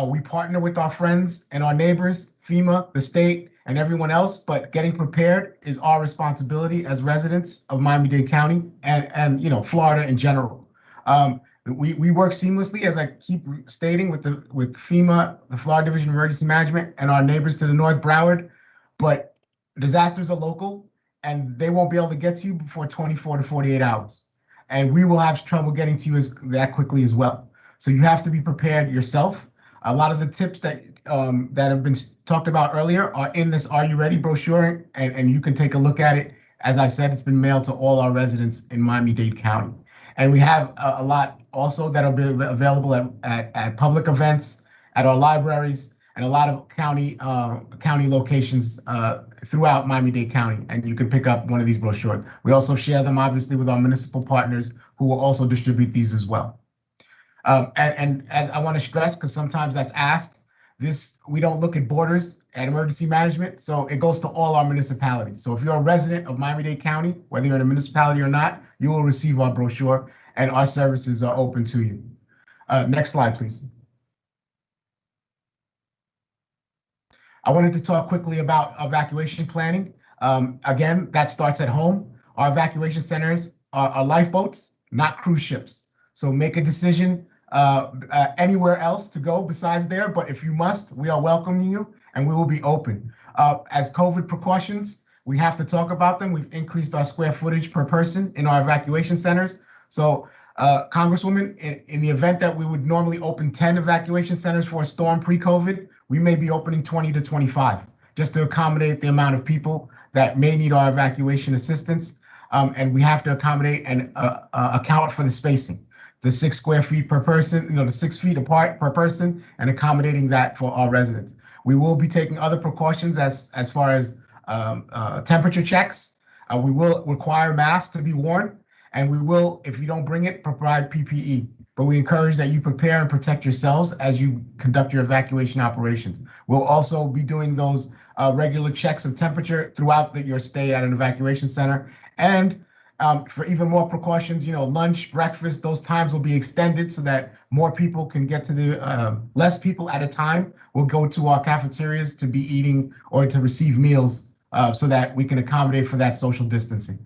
We partner with our friends and our neighbors, FEMA, the state, and everyone else, but getting prepared is our responsibility as residents of Miami-Dade County and Florida in general. We work seamlessly, as I keep stating, with FEMA, the Florida Division of Emergency Management, and our neighbors to the north, Broward, but disasters are local and they won't be able to get to you before 24 to 48 hours. And we will have trouble getting to you that quickly as well. So you have to be prepared yourself. A lot of the tips that have been talked about earlier are in this Are You Ready brochure, and you can take a look at it. As I said, it's been mailed to all our residents in Miami-Dade County. And we have a lot also that will be available at public events, at our libraries, and a lot of county locations throughout Miami-Dade County. And you can pick up one of these brochures. We also share them, obviously, with our municipal partners who will also distribute these as well. And as I want to stress, because sometimes that's asked, we don't look at borders at emergency management, so it goes to all our municipalities. So if you're a resident of Miami-Dade County, whether you're in a municipality or not, you will receive our brochure and our services are open to you. Next slide, please. I wanted to talk quickly about evacuation planning. Again, that starts at home. Our evacuation centers are lifeboats, not cruise ships. So make a decision anywhere else to go besides there, but if you must, we are welcoming you and we will be open. As COVID precautions, we have to talk about them. We've increased our square footage per person in our evacuation centers. So Congresswoman, in the event that we would normally open 10 evacuation centers for a storm pre-COVID, we may be opening 20 to 25 just to accommodate the amount of people that may need our evacuation assistance. And we have to accommodate and account for the spacing. The 6 square feet per person, the 6 feet apart per person, and accommodating that for our residents. We will be taking other precautions as far as temperature checks. We will require masks to be worn, and we will, if you don't bring it, provide PPE. But we encourage that you prepare and protect yourselves as you conduct your evacuation operations. We'll also be doing those regular checks of temperature throughout your stay at an evacuation center. And for even more precautions, lunch, breakfast, those times will be extended so that more people can get to the, less people at a time will go to our cafeterias to be eating or to receive meals so that we can accommodate for that social distancing.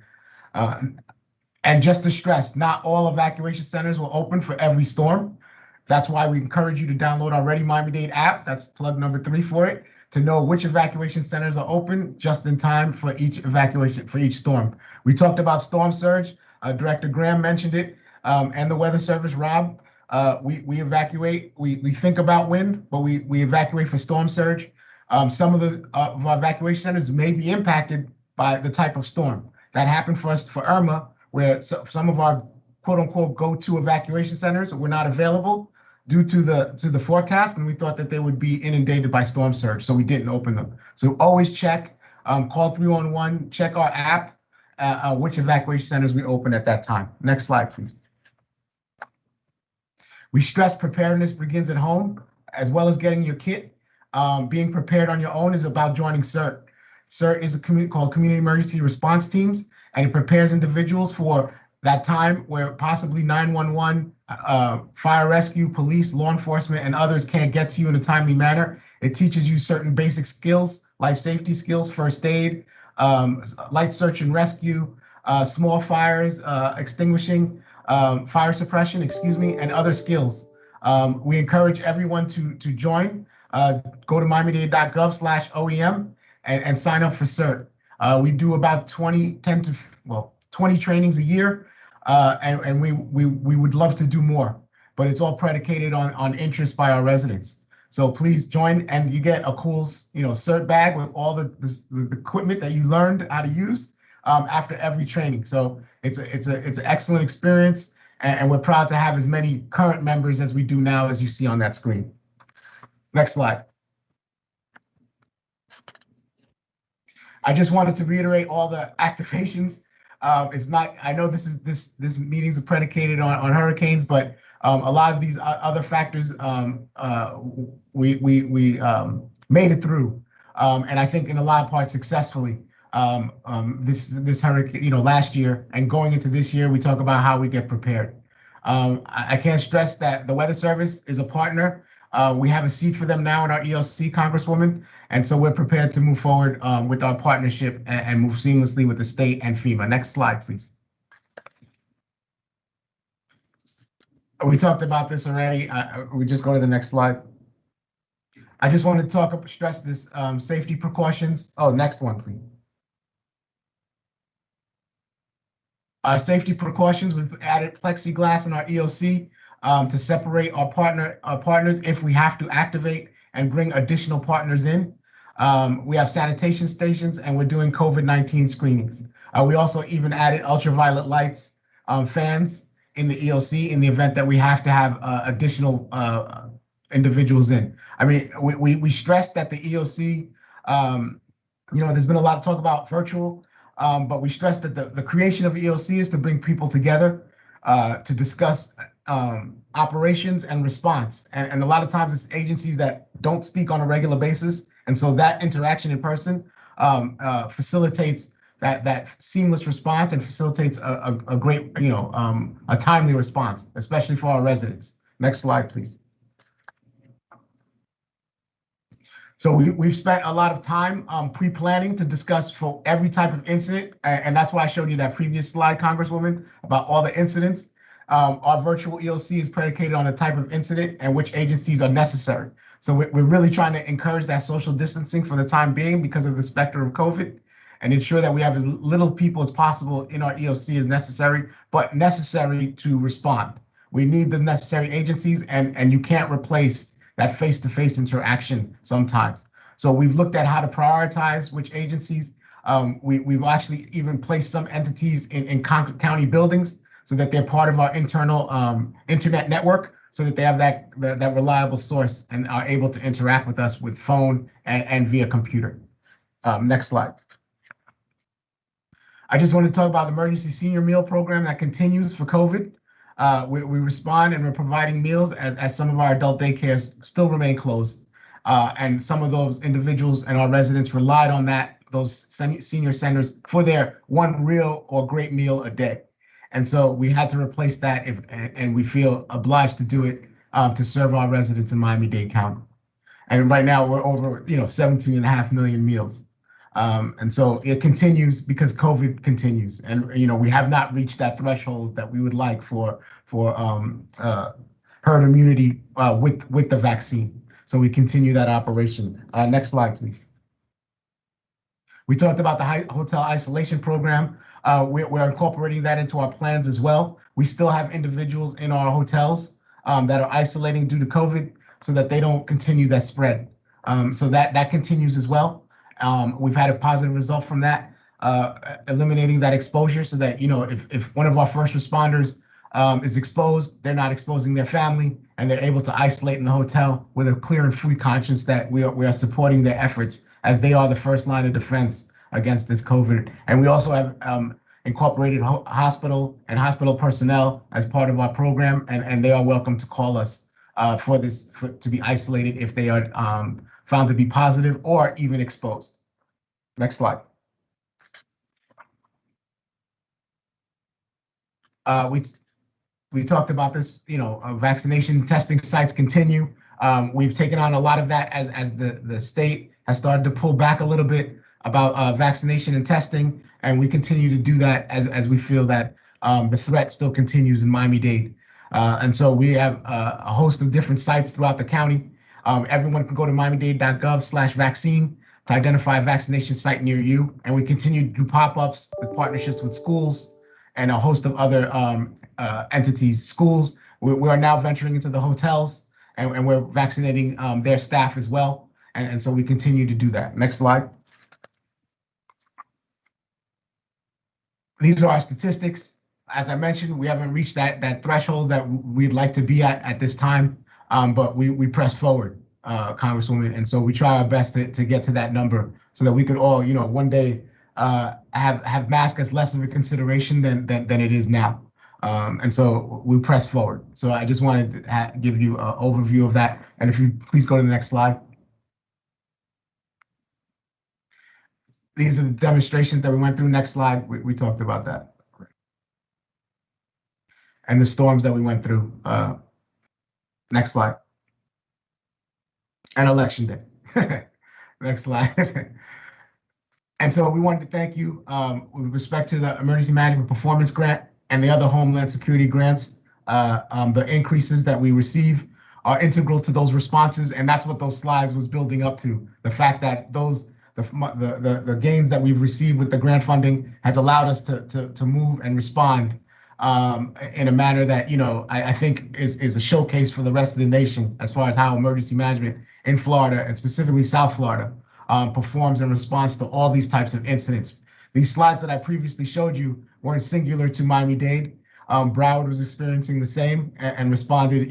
And just to stress, not all evacuation centers will open for every storm. That's why we encourage you to download our Ready Miami-Dade app. That's plug number 3 for it, to know which evacuation centers are open just in time for each evacuation, for each storm. We talked about storm surge. Director Graham mentioned it, and the Weather Service, Rob. We evacuate, we think about wind, but we evacuate for storm surge. Some of our evacuation centers may be impacted by the type of storm. That happened for us for Irma, where some of our quote unquote go-to evacuation centers were not available due to the forecast, and we thought that they would be inundated by storm surge, so we didn't open them. So always check, call 311, check our app, which evacuation centers we open at that time. Next slide, please. We stress preparedness begins at home, as well as getting your kit. Being prepared on your own is about joining CERT. CERT is called Community Emergency Response Teams, and it prepares individuals for that time where possibly 911, fire rescue, police, law enforcement, and others can't get to you in a timely manner. It teaches you certain basic skills, life safety skills, first aid, light search and rescue, small fires, extinguishing, fire suppression, and other skills. We encourage everyone to join. Go to miami-dade.gov/OEM and sign up for CERT. We do about 20 trainings a year, and we would love to do more, but it's all predicated on interest by our residents. So please join, and you get a cool, CERT bag with all the equipment that you learned how to use after every training. So it's an excellent experience, and we're proud to have as many current members as we do now, as you see on that screen. Next slide. I just wanted to reiterate all the activations. It's not, I know this meetings are predicated on hurricanes, but a lot of these other factors we made it through, and I think in a lot of parts successfully. This hurricane, last year and going into this year, we talk about how we get prepared. I can't stress that the Weather Service is a partner. We have a seat for them now in our ELC, Congresswoman, and so we're prepared to move forward with our partnership and move seamlessly with the state and FEMA. Next slide, please. We talked about this already. We just go to the next slide. I just want to stress this safety precautions. Oh, next one, please. Our safety precautions, we've added plexiglass in our EOC to separate our partners if we have to activate and bring additional partners in. We have sanitation stations, and we're doing COVID-19 screenings. We also even added ultraviolet lights, fans in the EOC in the event that we have to have additional individuals in. I mean, we stressed that the EOC, there's been a lot of talk about virtual, but we stressed that the creation of EOC is to bring people together to discuss operations and response. And a lot of times it's agencies that don't speak on a regular basis. And so that interaction in person facilitates that seamless response and facilitates a great, a timely response, especially for our residents. Next slide, please. So we've spent a lot of time pre-planning to discuss for every type of incident, and that's why I showed you that previous slide, Congresswoman, about all the incidents. Our virtual EOC is predicated on the type of incident and which agencies are necessary. So we're really trying to encourage that social distancing for the time being because of the specter of COVID, and ensure that we have as little people as possible in our EOC as necessary, but necessary to respond. We need the necessary agencies, and you can't replace that face-to-face interaction sometimes. So we've looked at how to prioritize which agencies. We've actually even placed some entities in county buildings so that they're part of our internal internet network, so that they have that reliable source and are able to interact with us with phone and via computer. Next slide. I just want to talk about the emergency senior meal program that continues for COVID. We respond, and we're providing meals as some of our adult daycares still remain closed. And some of those individuals and our residents relied on those senior centers for their one real or great meal a day. And so we had to replace that and we feel obliged to do it to serve our residents in Miami-Dade County. And right now we're over 17.5 million meals. And so it continues because COVID continues, and we have not reached that threshold that we would like for herd immunity with the vaccine. So we continue that operation. Next slide, please. We talked about the hotel isolation program. We're incorporating that into our plans as well. We still have individuals in our hotels that are isolating due to COVID, so that they don't continue that spread. So that continues as well. We've had a positive result from that, eliminating that exposure, so that, if one of our first responders is exposed, they're not exposing their family, and they're able to isolate in the hotel with a clear and free conscience that we are supporting their efforts, as they are the first line of defense against this COVID. And we also have incorporated hospital and hospital personnel as part of our program, and they are welcome to call us to be isolated if they are found to be positive or even exposed. Next slide. We talked about this, vaccination testing sites continue. We've taken on a lot of that as the state has started to pull back a little bit about vaccination and testing, and we continue to do that as we feel that the threat still continues in Miami-Dade. And so we have a host of different sites throughout the county. Everyone can go to miamidade.gov/vaccine to identify a vaccination site near you. And we continue to do pop-ups with partnerships with schools and a host of other entities. Schools, we are now venturing into the hotels, and we're vaccinating their staff as well. And so we continue to do that. Next slide. These are our statistics. As I mentioned, we haven't reached that threshold that we'd like to be at this time, but we press forward, Congresswoman, and so we try our best to get to that number so that we could all, one day have masks as less of a consideration than it is now, and so we press forward. So I just wanted to give you an overview of that, and if you please go to the next slide. These are the demonstrations that we went through. Next slide, we talked about that. And the storms that we went through. Next slide. And election day. Next slide. And so we wanted to thank you with respect to the Emergency Management Performance Grant and the other Homeland Security grants. The increases that we receive are integral to those responses, and that's what those slides was building up to. The fact that the gains that we've received with the grant funding has allowed us to move and respond in a manner that, I think is a showcase for the rest of the nation as far as how emergency management in Florida, and specifically South Florida, performs in response to all these types of incidents. These slides that I previously showed you weren't singular to Miami-Dade. Broward was experiencing the same and responded,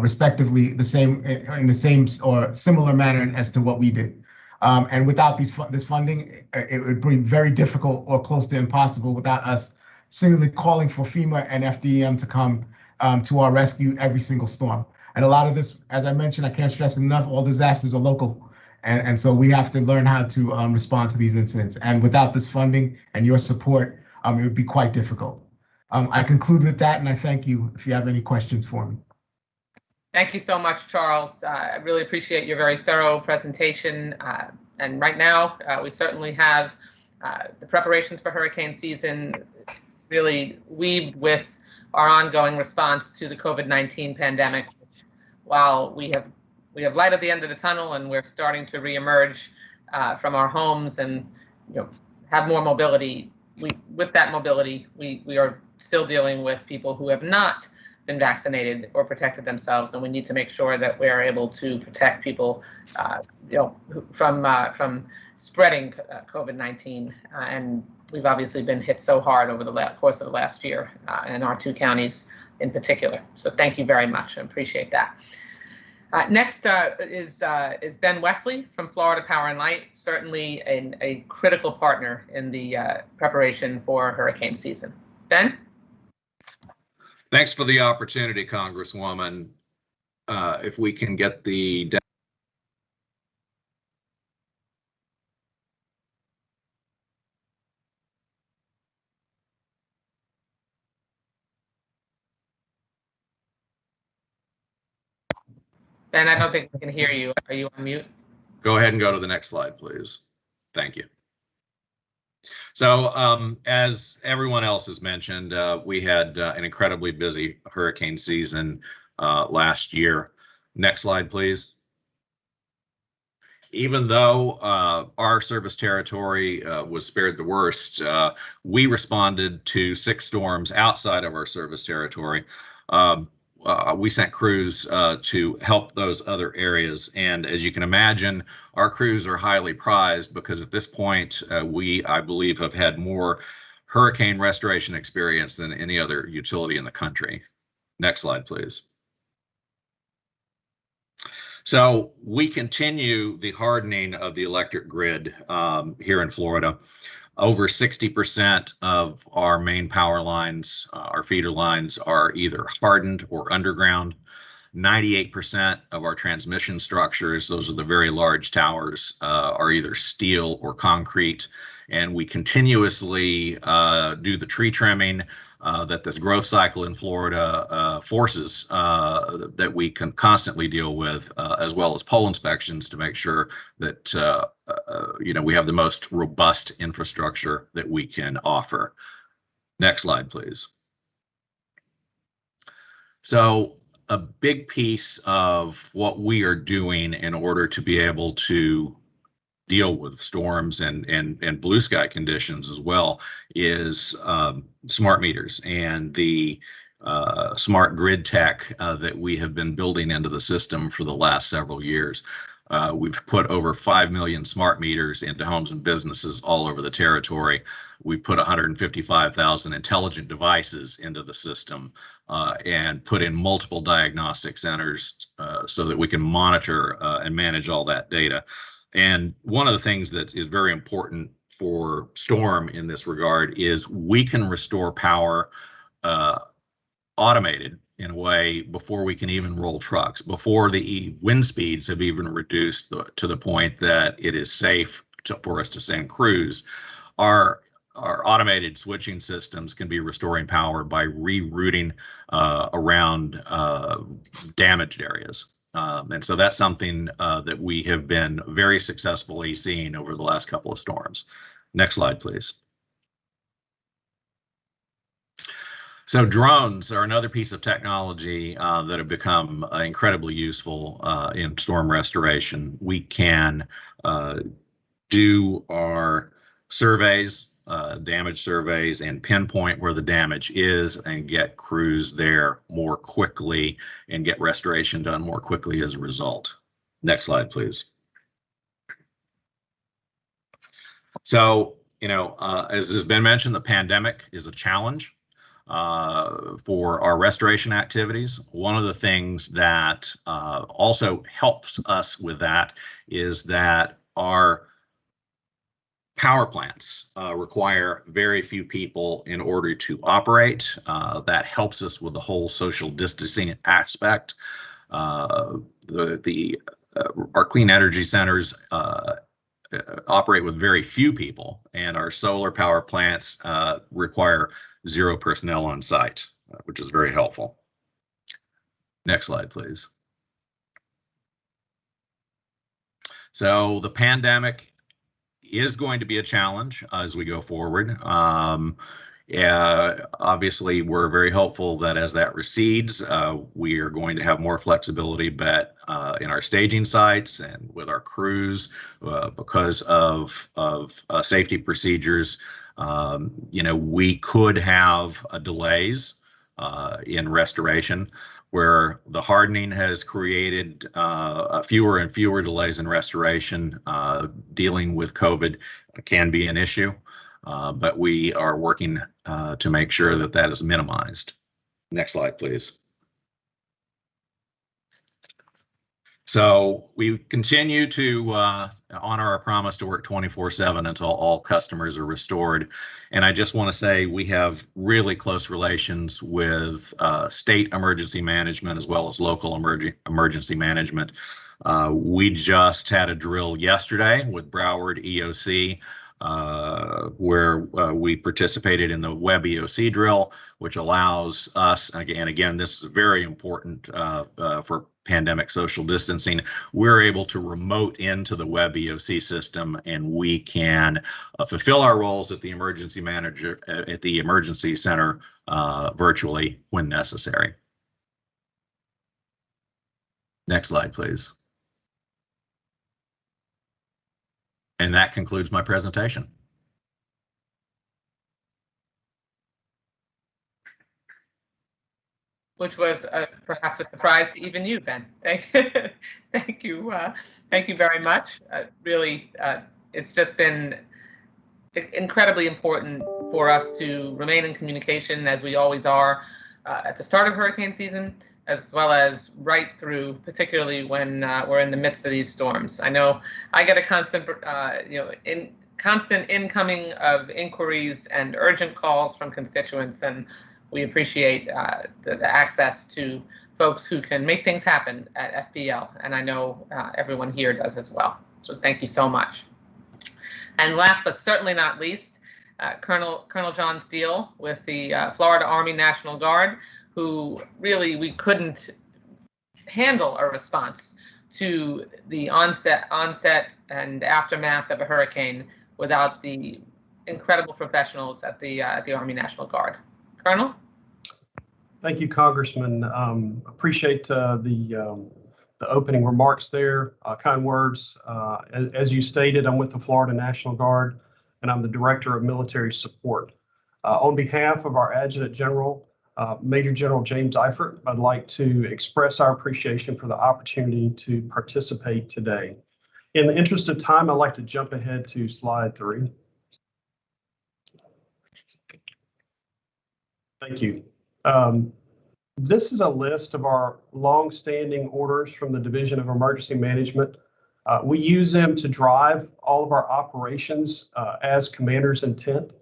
respectively in the same or similar manner as to what we did. And without this funding, it would be very difficult or close to impossible without us singularly calling for FEMA and FDEM to come to our rescue every single storm. And a lot of this, as I mentioned, I can't stress enough, all disasters are local. And so we have to learn how to respond to these incidents. And without this funding and your support, it would be quite difficult. I conclude with that, and I thank you if you have any questions for me. Thank you so much, Charles. I really appreciate your very thorough presentation. And right now, we certainly have the preparations for hurricane season really weaved with our ongoing response to the COVID-19 pandemic. While we have light at the end of the tunnel and we're starting to reemerge from our homes and have more mobility, with that mobility, we are still dealing with people who have not been vaccinated or protected themselves, and we need to make sure that we're able to protect people, from spreading COVID-19. And we've obviously been hit so hard over the course of the last year, in our two counties in particular. So thank you very much. I appreciate that. Next is Ben Wesley from Florida Power and Light, certainly a critical partner in the preparation for hurricane season. Ben? Thanks for the opportunity, Congresswoman. If we can get the Ben, I don't think we can hear you. Are you on mute? Go ahead and go to the next slide, please. Thank you. So as everyone else has mentioned, we had an incredibly busy hurricane season last year. Next slide, please. Even though our service territory was spared the worst, we responded to 6 storms outside of our service territory. We sent crews to help those other areas. And as you can imagine, our crews are highly prized because at this point, I believe, have had more hurricane restoration experience than any other utility in the country. Next slide, please. So we continue the hardening of the electric grid here in Florida. Over 60% of our main power lines, our feeder lines, are either hardened or underground. 98% of our transmission structures, those are the very large towers, are either steel or concrete. And we continuously do the tree trimming that this growth cycle in Florida forces that we can constantly deal with, as well as pole inspections to make sure that we have the most robust infrastructure that we can offer. Next slide, please. So a big piece of what we are doing in order to be able to deal with storms and blue sky conditions as well is smart meters and the smart grid tech that we have been building into the system for the last several years. We've put over 5 million smart meters into homes and businesses all over the territory. We've put 155,000 intelligent devices into the system and put in multiple diagnostic centers so that we can monitor and manage all that data. And one of the things that is very important for storm in this regard is we can restore power automated in a way before we can even roll trucks, before the wind speeds have even reduced to the point that it is safe for us to send crews. Our automated switching systems can be restoring power by rerouting around damaged areas. And so that's something that we have been very successfully seeing over the last couple of storms. Next slide, please. So drones are another piece of technology that have become incredibly useful in storm restoration. We can do our surveys, damage surveys, and pinpoint where the damage is and get crews there more quickly and get restoration done more quickly as a result. Next slide, please. So, as has been mentioned, the pandemic is a challenge for our restoration activities. One of the things that also helps us with that is that our power plants require very few people in order to operate. That helps us with the whole social distancing aspect. Our clean energy centers operate with very few people, and our solar power plants require 0 personnel on site, which is very helpful. Next slide, please. So the pandemic is going to be a challenge as we go forward. Obviously, we're very hopeful that as that recedes, we are going to have more flexibility, but in our staging sites and with our crews, because of safety procedures, we could have delays in restoration, where the hardening has created fewer and fewer delays in restoration. Dealing with COVID can be an issue, but we are working to make sure that that is minimized. Next slide, please. So we continue to honor our promise to work 24/7 until all customers are restored. And I just want to say we have really close relations with state emergency management as well as local emergency management. We just had a drill yesterday with Broward EOC, where we participated in the web EOC drill, which allows us, and again, this is very important for pandemic social distancing. We're able to remote into the web EOC system, and we can fulfill our roles at the emergency manager at the emergency center virtually when necessary. Next slide, please. And that concludes my presentation. Which was perhaps a surprise to even you, Ben. Thank you. Thank you very much. Really, it's just been incredibly important for us to remain in communication, as we always are, at the start of hurricane season, as well as right through, particularly when we're in the midst of these storms. I know I get a constant, constant incoming of inquiries and urgent calls from constituents, and we appreciate the access to folks who can make things happen at FPL, and I know everyone here does as well. So thank you so much. And last but certainly not least, Colonel John Steele with the Florida Army National Guard, who really we couldn't handle a response to the onset and aftermath of a hurricane without the incredible professionals at the Army National Guard. Colonel? Thank you, Congressman. Appreciate the opening remarks there, kind words. As you stated, I'm with the Florida National Guard, and I'm the Director of Military Support. On behalf of our Adjutant General, Major General James Eifert, I'd like to express our appreciation for the opportunity to participate today. In the interest of time, I'd like to jump ahead to slide 3. Thank you. This is a list of our long-standing orders from the Division of Emergency Management. We use them to drive all of our operations as commander's intent.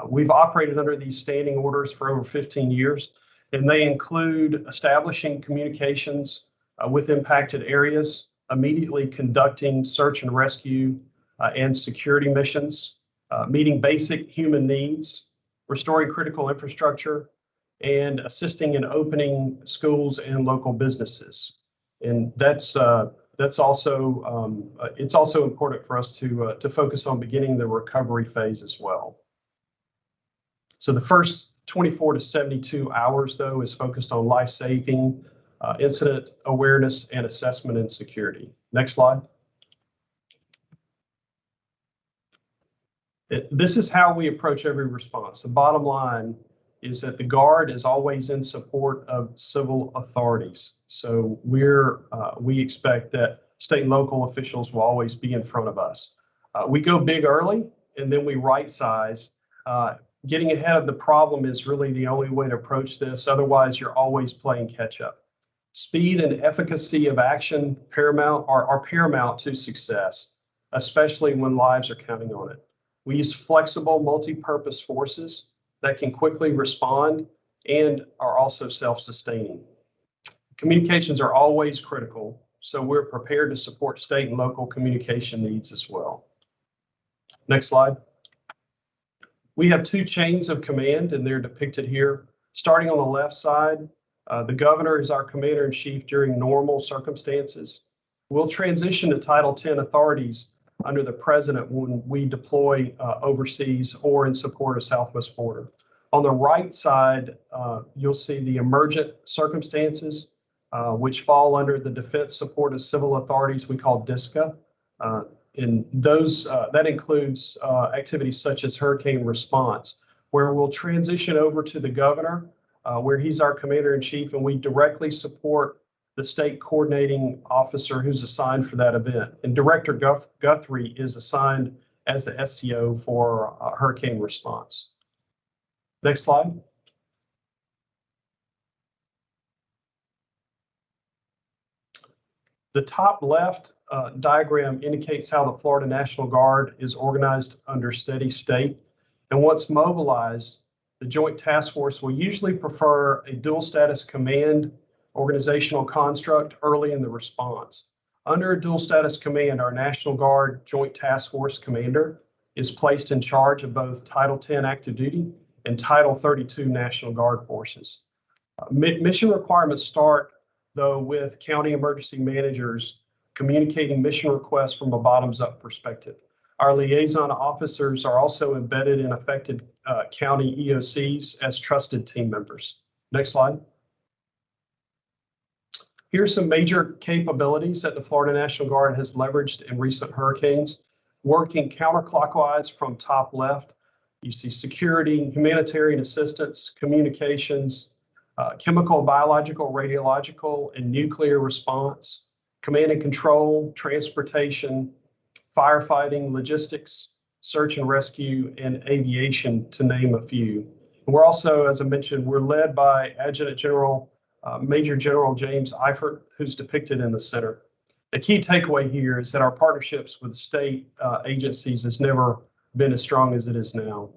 We've operated under these standing orders for over 15 years, and they include establishing communications with impacted areas, immediately conducting search and rescue and security missions, meeting basic human needs, restoring critical infrastructure, and assisting in opening schools and local businesses. And that's also it's also important for us to focus on beginning the recovery phase as well. So the first 24 to 72 hours, though, is focused on life-saving, incident awareness, and assessment and security. Next slide. This is how we approach every response. The bottom line is that the Guard is always in support of civil authorities. So we expect that state and local officials will always be in front of us. We go big early, and then we right size. Getting ahead of the problem is really the only way to approach this. Otherwise, you're always playing catch up. Speed and efficacy of action are paramount to success, especially when lives are counting on it. We use flexible multi-purpose forces that can quickly respond and are also self-sustaining. Communications are always critical, so we're prepared to support state and local communication needs as well. Next slide. We have 2 chains of command, and they're depicted here. Starting on the left side, the governor is our commander-in-chief during normal circumstances. We'll transition to Title 10 authorities under the president when we deploy overseas or in support of Southwest border. On the right side, you'll see the emergent circumstances, which fall under the Defense Support of Civil Authorities we call DSCA. And those that includes activities such as hurricane response, where we'll transition over to the governor, where he's our commander-in-chief, and we directly support the state coordinating officer who's assigned for that event. And Director Guthrie is assigned as the SCO for hurricane response. Next slide. The top left diagram indicates how the Florida National Guard is organized under steady state. And once mobilized, the Joint Task Force will usually prefer a dual status command organizational construct early in the response. Under a dual status command, our National Guard Joint Task Force commander is placed in charge of both Title 10 active duty and Title 32 National Guard forces. Mission requirements start, though, with county emergency managers communicating mission requests from a bottoms-up perspective. Our liaison officers are also embedded in affected county EOCs as trusted team members. Next slide. Here's some major capabilities that the Florida National Guard has leveraged in recent hurricanes. Working counterclockwise from top left, you see security, humanitarian assistance, communications, chemical, biological, radiological, and nuclear response, command and control, transportation, firefighting, logistics, search and rescue, and aviation, to name a few. And we're also, as I mentioned, we're led by Adjutant General Major General James Eifert, who's depicted in the center. The key takeaway here is that our partnerships with state agencies has never been as strong as it is now.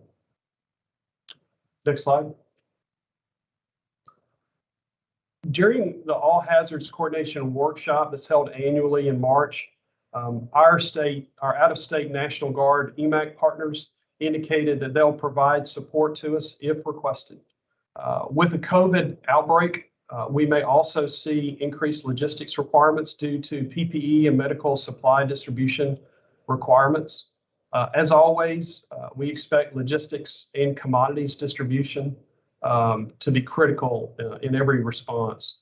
Next slide. During the All Hazards Coordination Workshop that's held annually in March, our out-of-state National Guard EMAC partners indicated that they'll provide support to us if requested. With the COVID outbreak, We may also see increased logistics requirements due to PPE and medical supply distribution requirements. As always, we expect logistics and commodities distribution to be critical in every response.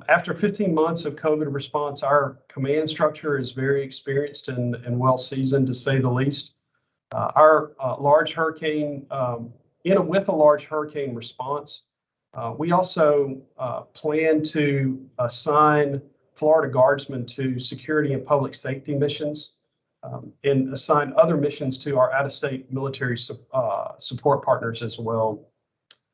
After 15 months of COVID response, our command structure is very experienced and well seasoned, to say the least. Our large hurricane, with a large hurricane response, we also plan to assign Florida Guardsmen to security and public safety missions and assign other missions to our out-of-state military support partners as well.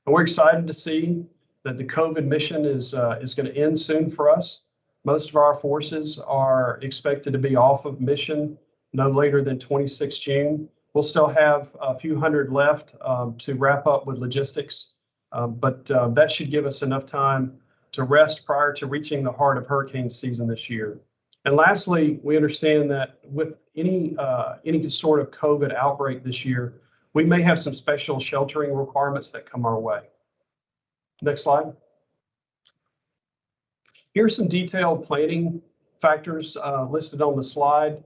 And we're excited to see that the COVID mission is going to end soon for us. Most of our forces are expected to be off of mission no later than 26 June. We'll still have a few hundred left to wrap up with logistics, but that should give us enough time to rest prior to reaching the heart of hurricane season this year. And lastly, we understand that with any sort of COVID outbreak this year, we may have some special sheltering requirements that come our way. Next slide. Here's some detailed planning factors listed on the slide.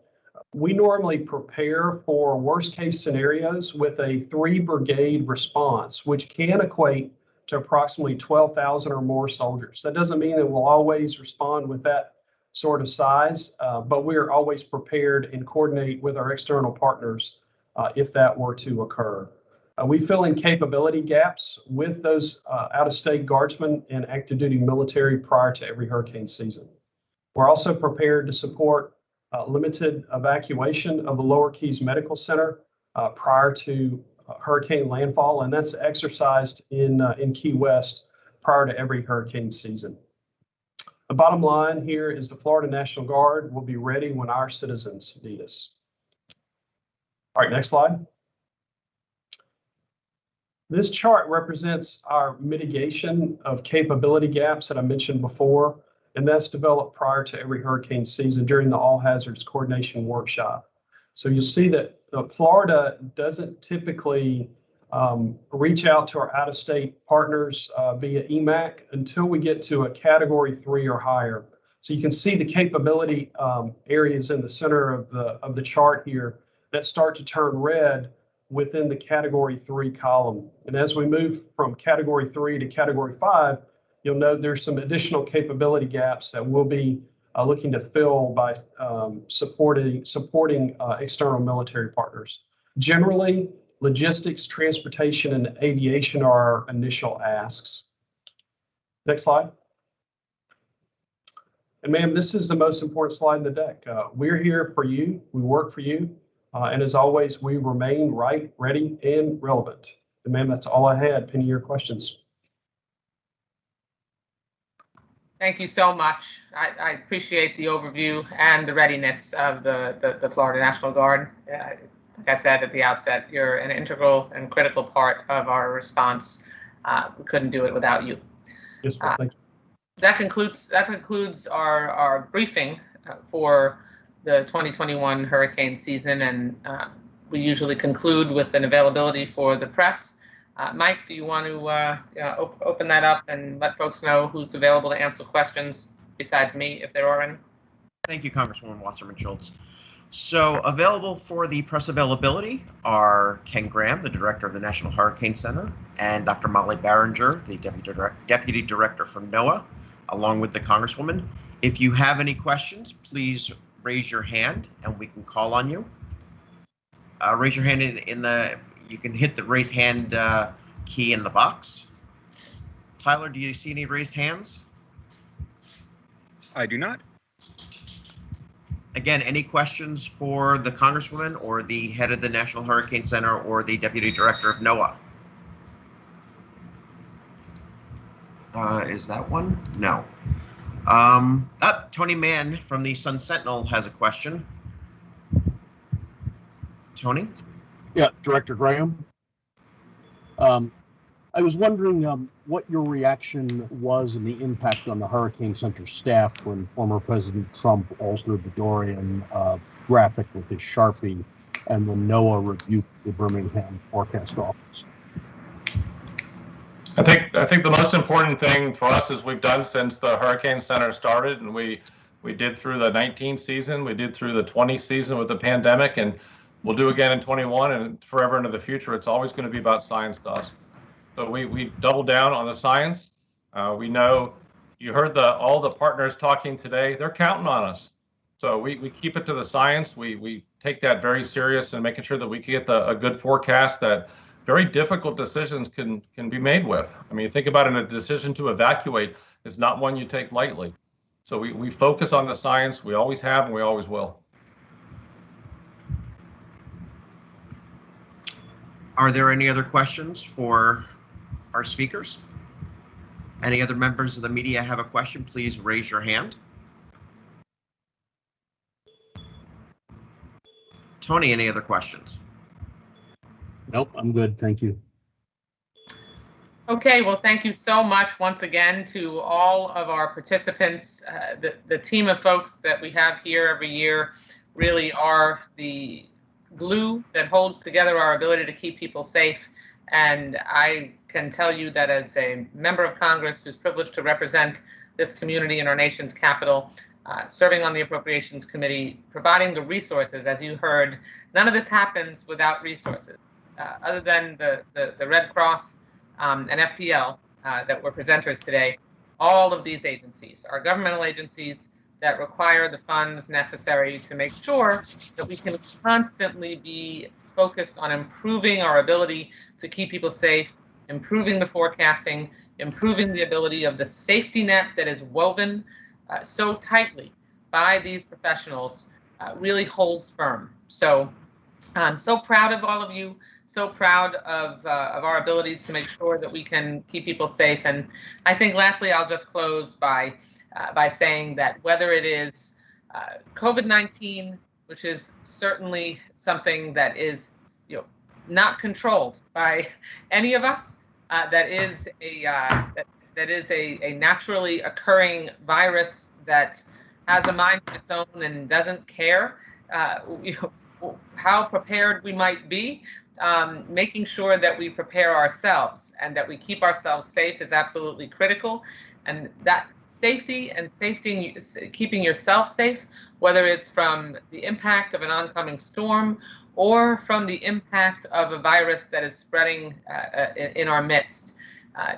We normally prepare for worst case scenarios with a 3-brigade response, which can equate to approximately 12,000 or more soldiers. That doesn't mean that we'll always respond with that sort of size, but we're always prepared and coordinate with our external partners if that were to occur. We fill in capability gaps with those out-of-state guardsmen and active duty military prior to every hurricane season. We're also prepared to support limited evacuation of the Lower Keys Medical Center prior to hurricane landfall, and that's exercised in Key West prior to every hurricane season. The bottom line here is the Florida National Guard will be ready when our citizens need us. All right, next slide. This chart represents our mitigation of capability gaps that I mentioned before, and that's developed prior to every hurricane season during the All Hazards Coordination Workshop. So you'll see that Florida doesn't typically reach out to our out-of-state partners via EMAC until we get to a Category 3 or higher. So you can see the capability areas in the center of the chart here that start to turn red within the Category 3 column. And as we move from Category 3 to Category 5, you'll note there's some additional capability gaps that we'll be looking to fill by supporting external military partners. Generally, logistics, transportation, and aviation are our initial asks. Next slide. And ma'am, this is the most important slide in the deck. We're here for you. We work for you. And as always, we remain right, ready, and relevant. And ma'am, that's all I had. Penny, your questions. Thank you so much. I appreciate the overview and the readiness of the Florida National Guard. Like I said at the outset, you're an integral and critical part of our response. We couldn't do it without you. Yes, thank you. That concludes our briefing for the 2021 hurricane season, and we usually conclude with an availability for the press. Mike, do you want to open that up and let folks know who's available to answer questions besides me, if there are any? Thank you, Congresswoman Wasserman Schultz. So available for the press availability are Ken Graham, the director of the National Hurricane Center, and Dr. Molly Barringer, the deputy director from NOAA, along with the Congresswoman. If you have any questions, please raise your hand and we can call on you. Raise your hand you can hit the raise hand key in the box. Tyler, do you see any raised hands? I do not. Again, any questions for the Congresswoman or the head of the National Hurricane Center or the deputy director of NOAA? Is that one? No. Tony Mann from the Sun Sentinel has a question. Tony? Yeah, Director Graham. I was wondering what your reaction was and the impact on the Hurricane Center staff when former President Trump altered the Dorian graphic with his Sharpie and when NOAA rebuked the Birmingham Forecast Office. I think the most important thing for us is we've done since the Hurricane Center started, and we did through the 19 season, we did through the 20 season with the pandemic, and we'll do again in 21 and forever into the future. It's always going to be about science to us. So we double down on the science. We know you heard all the partners talking today. They're counting on us. So we keep it to the science. We take that very serious and making sure that we can get a good forecast that very difficult decisions can be made with. I mean, think about it, a decision to evacuate is not one you take lightly. So we focus on the science. We always have and we always will. Are there any other questions for our speakers? Any other members of the media have a question? Please raise your hand. Tony, any other questions? Nope, I'm good. Thank you. Okay, well, thank you so much once again to all of our participants. The team of folks that we have here every year really are the glue that holds together our ability to keep people safe. And I can tell you that as a member of Congress who's privileged to represent this community in our nation's capital, serving on the Appropriations Committee, providing the resources, as you heard, none of this happens without resources. Other than the Red Cross and FPL that were presenters today, all of these agencies are governmental agencies that require the funds necessary to make sure that we can constantly be focused on improving our ability to keep people safe, improving the forecasting, improving the ability of the safety net that is woven so tightly by these professionals really holds firm. So I'm so proud of all of you, so proud of our ability to make sure that we can keep people safe. And I think lastly, I'll just close by saying that whether it is COVID-19, which is certainly something that is not controlled by any of us, that is a naturally occurring virus that has a mind of its own and doesn't care how prepared we might be. Making sure that we prepare ourselves and that we keep ourselves safe is absolutely critical. And that safety and keeping yourself safe, whether it's from the impact of an oncoming storm or from the impact of a virus that is spreading in our midst.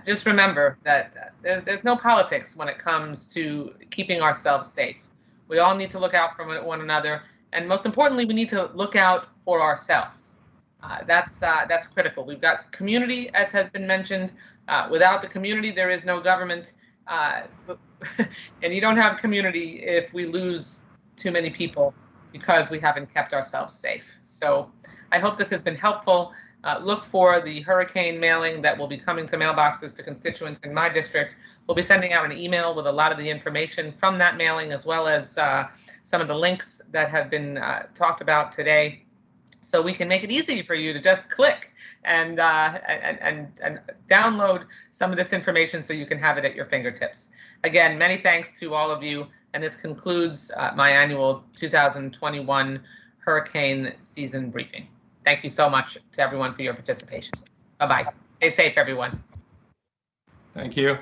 Just remember that there's no politics when it comes to keeping ourselves safe. We all need to look out for one another, and most importantly, we need to look out for ourselves. That's critical. We've got community, as has been mentioned. Without the community, there is no government, and you don't have community if we lose too many people because we haven't kept ourselves safe. So I hope this has been helpful. Look for the hurricane mailing that will be coming to mailboxes to constituents in my district. We'll be sending out an email with a lot of the information from that mailing, as well as some of the links that have been talked about today. So we can make it easy for you to just click and download some of this information so you can have it at your fingertips. Again, many thanks to all of you. And this concludes my annual 2021 hurricane season briefing. Thank you so much to everyone for your participation. Bye-bye. Stay safe, everyone. Thank you.